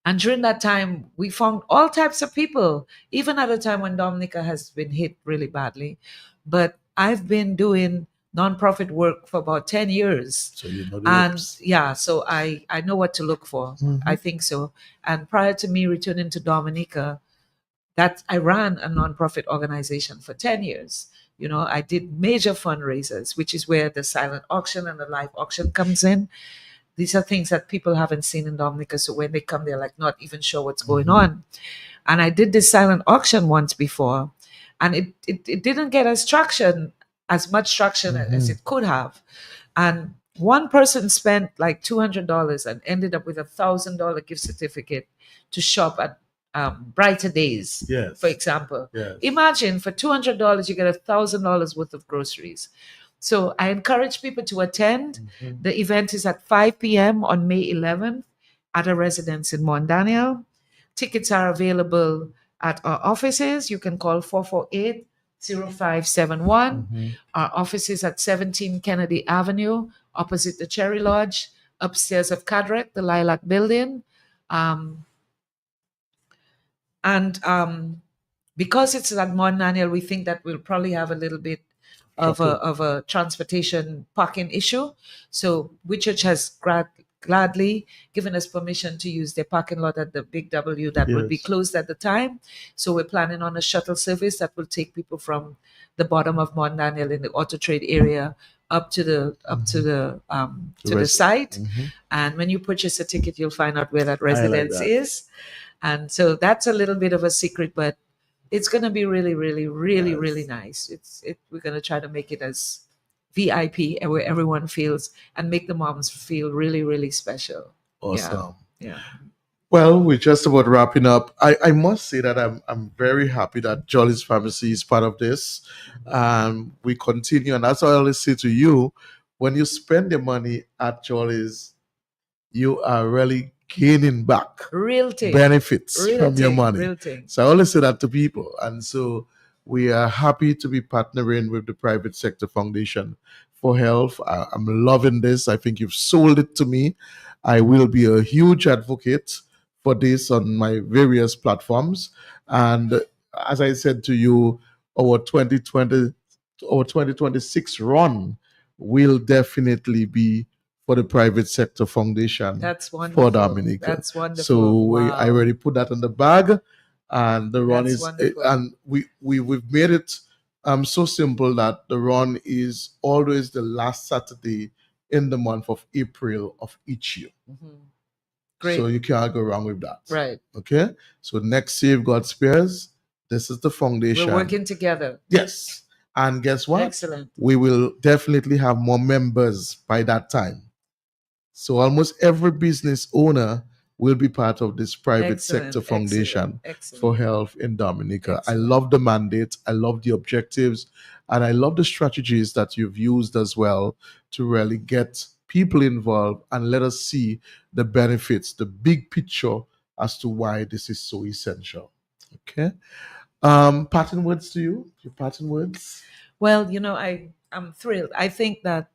And during that time, we found all types of people, even at a time when Dominica has been hit really badly. But I've been doing nonprofit work for about 10 years. So you know the And ropes. yeah, so I know what to look for. Mhm. I think so. And prior to me returning to Dominica, that I ran a nonprofit organization for 10 years. I did major fundraisers, which is where the silent auction and the live auction comes in. These are things that people haven't seen in Dominica. So when they come, they're like not even sure what's going on. And I did this silent auction once before, and it didn't get as much traction as it could have. And one person spent like $200 and ended up with $1,000 gift certificate to shop at Brighter Days, Yes. for example. Yes. Imagine for $200 you get $1,000 worth of groceries. So I encourage people to attend. The event is at 5 p.m. on May 11th at a residence in Mont Daniel. Tickets are available at our offices. You can call 448-0571. Our office is at 17 Kennedy Avenue, opposite the Cherry Lodge, upstairs of Cadrec, the Lilac Building. Because it's at Mont Daniel, we think that we'll probably have a little bit of a transportation parking issue. So Whitchurch has gladly given us permission to use their parking lot at the Big W that will be Yes. closed at the time. So we're planning on a shuttle service that will take people from the bottom of Mont Daniel in the auto trade area up to the site. And when you purchase a ticket, you'll find out where that residence that. is. And so that's a little bit of a secret, but it's going to be really, really, really, Yes. really nice. We're going to try to make it as VIP where everyone feels, and make the moms feel really, really special. Awesome. Yeah. Well, we're just about wrapping up. I must say that I'm very happy that Jolly's Pharmacy is part of this. We continue, and that's what I always say to you: when you spend the money at Jolly's, you are really gaining back Real thing. benefits Real from your thing, money. real thing. So I always say that to people, and so we are happy to be partnering with the Private Sector Foundation for Health. I'm loving this. I think you've sold it to me. I will be a huge advocate for this on my various platforms. And as I said to you, our 2026 run will definitely be for the Private Sector Foundation That's wonderful. for Dominica. That's wonderful. So I Wow. already put that on the bag, and the run That's is wonderful. and we've made it so simple that the run is always the last Saturday in the month of April of each year. Mhm. Great. So you can't go wrong with that. Right. Okay. So next Safeguard Spears, this is the foundation. We're working together. Yes. And guess what? Excellent. We will definitely have more members by that time. So almost every business owner will be part of this private Excellent, sector foundation excellent. for health in Dominica. Excellent. I love the mandate, I love the objectives, and I love the strategies that you've used as well to really get people involved and let us see the benefits, the big picture as to why this is so essential. Okay. Parting words to you? Your parting words? Well, I'm thrilled. I think that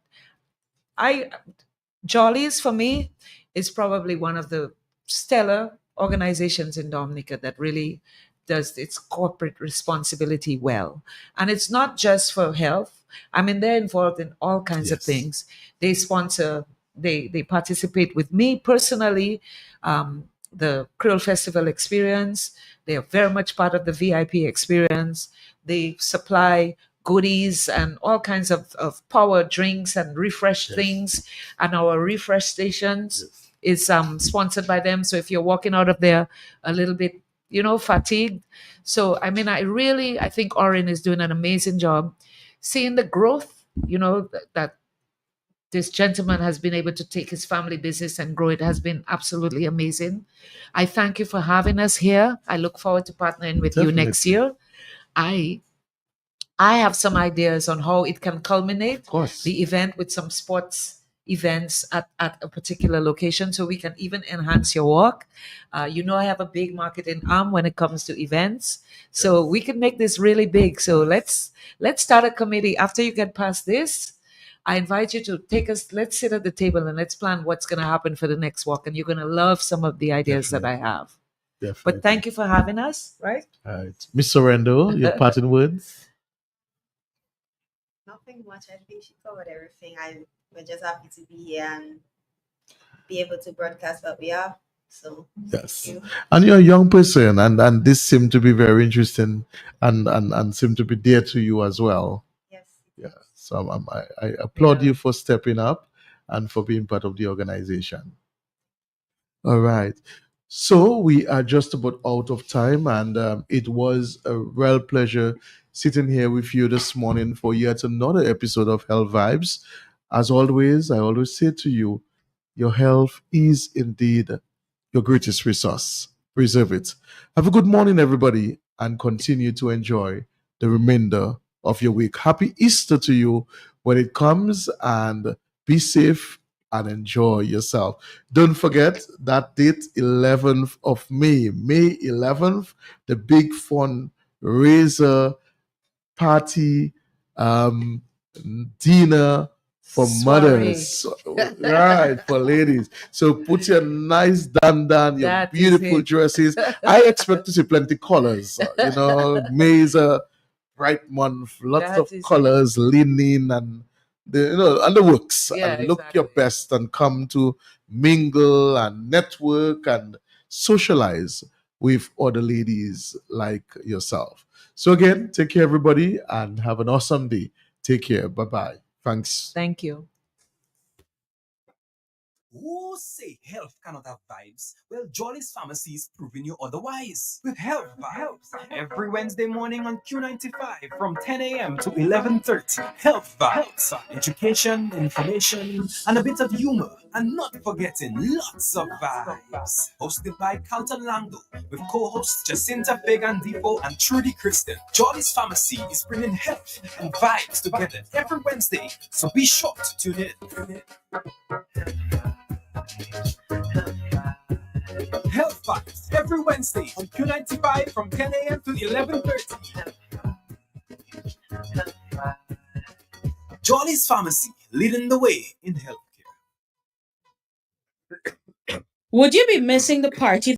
Jollies for me is probably one of the stellar organizations in Dominica that really does its corporate responsibility well. And it's not just for health. I mean, they're involved in all kinds of Yes. things. They sponsor, they participate with me personally, the Creole Festival experience. They are very much part of the VIP experience. They supply goodies and all kinds of power drinks and refresh Yes. things. And our refresh stations Yes. is sponsored by them. So if you're walking out of there a little bit, fatigued. So, I mean, I think Orin is doing an amazing job seeing the growth, that this gentleman has been able to take his family business and grow it has been absolutely amazing. I thank you for having us here. I look forward to partnering with you next Definitely. year. I have some ideas on how it can culminate Of course. the event with some sports events at a particular location so we can even enhance your walk. I have a big marketing arm when it comes to events. So we can make this really big. So let's start a committee. After you get past this, I invite you to let's sit at the table and let's plan what's going to happen for the next walk. And you're going to love some of the ideas that I have. Definitely. But thank you for having us, right? All right. Miss Sorrento, your parting words? Nothing much. I think she covered everything. We're just happy to be here and be able to broadcast what we are. So Yes. thank you. And you're a young person, and this seemed to be very interesting and seemed to be dear to you as well. Yes. Yeah. So I applaud Yeah. you for stepping up and for being part of the organization. All right. So we are just about out of time, and it was a real pleasure sitting here with you this morning for yet another episode of Health Vibes. As always, I always say to you, your health is indeed your greatest resource. Preserve it. Have a good morning, everybody, and continue to enjoy the remainder of your week. Happy Easter to you when it comes, and be safe and enjoy yourself. Don't forget that date, 11th of May, May 11th, the big fundraiser party, dinner for mothers, right? For ladies. So put your nice dandan, your That is beautiful it. dresses. I expect to see plenty colors. May is a bright month, lots That of is it. colors, linen, and the works. Yeah, And look your exactly. best and come to mingle and network and socialize with other ladies like yourself. So again, take care, everybody, and have an awesome day. Take care. Bye-bye. Thanks. Thank you. Who say health cannot have vibes? Well, Jolly's Pharmacy is proving you otherwise. With Health Vibes, every Wednesday morning on Q95 from 10 a.m. to 11:30. Health Vibes, education, information, and a bit of humor. And not forgetting lots of vibes. Hosted by Carlton Langdo, with co-hosts Jacinta Fagan Depot and Trudy Kristen. Jolly's Pharmacy is bringing health and vibes together every Wednesday, so be sure to tune in. Health Vibes every Wednesday on Q95 from 10 a.m. to 11:30. Jolly's Pharmacy, leading the way in healthcare. Would you be missing the party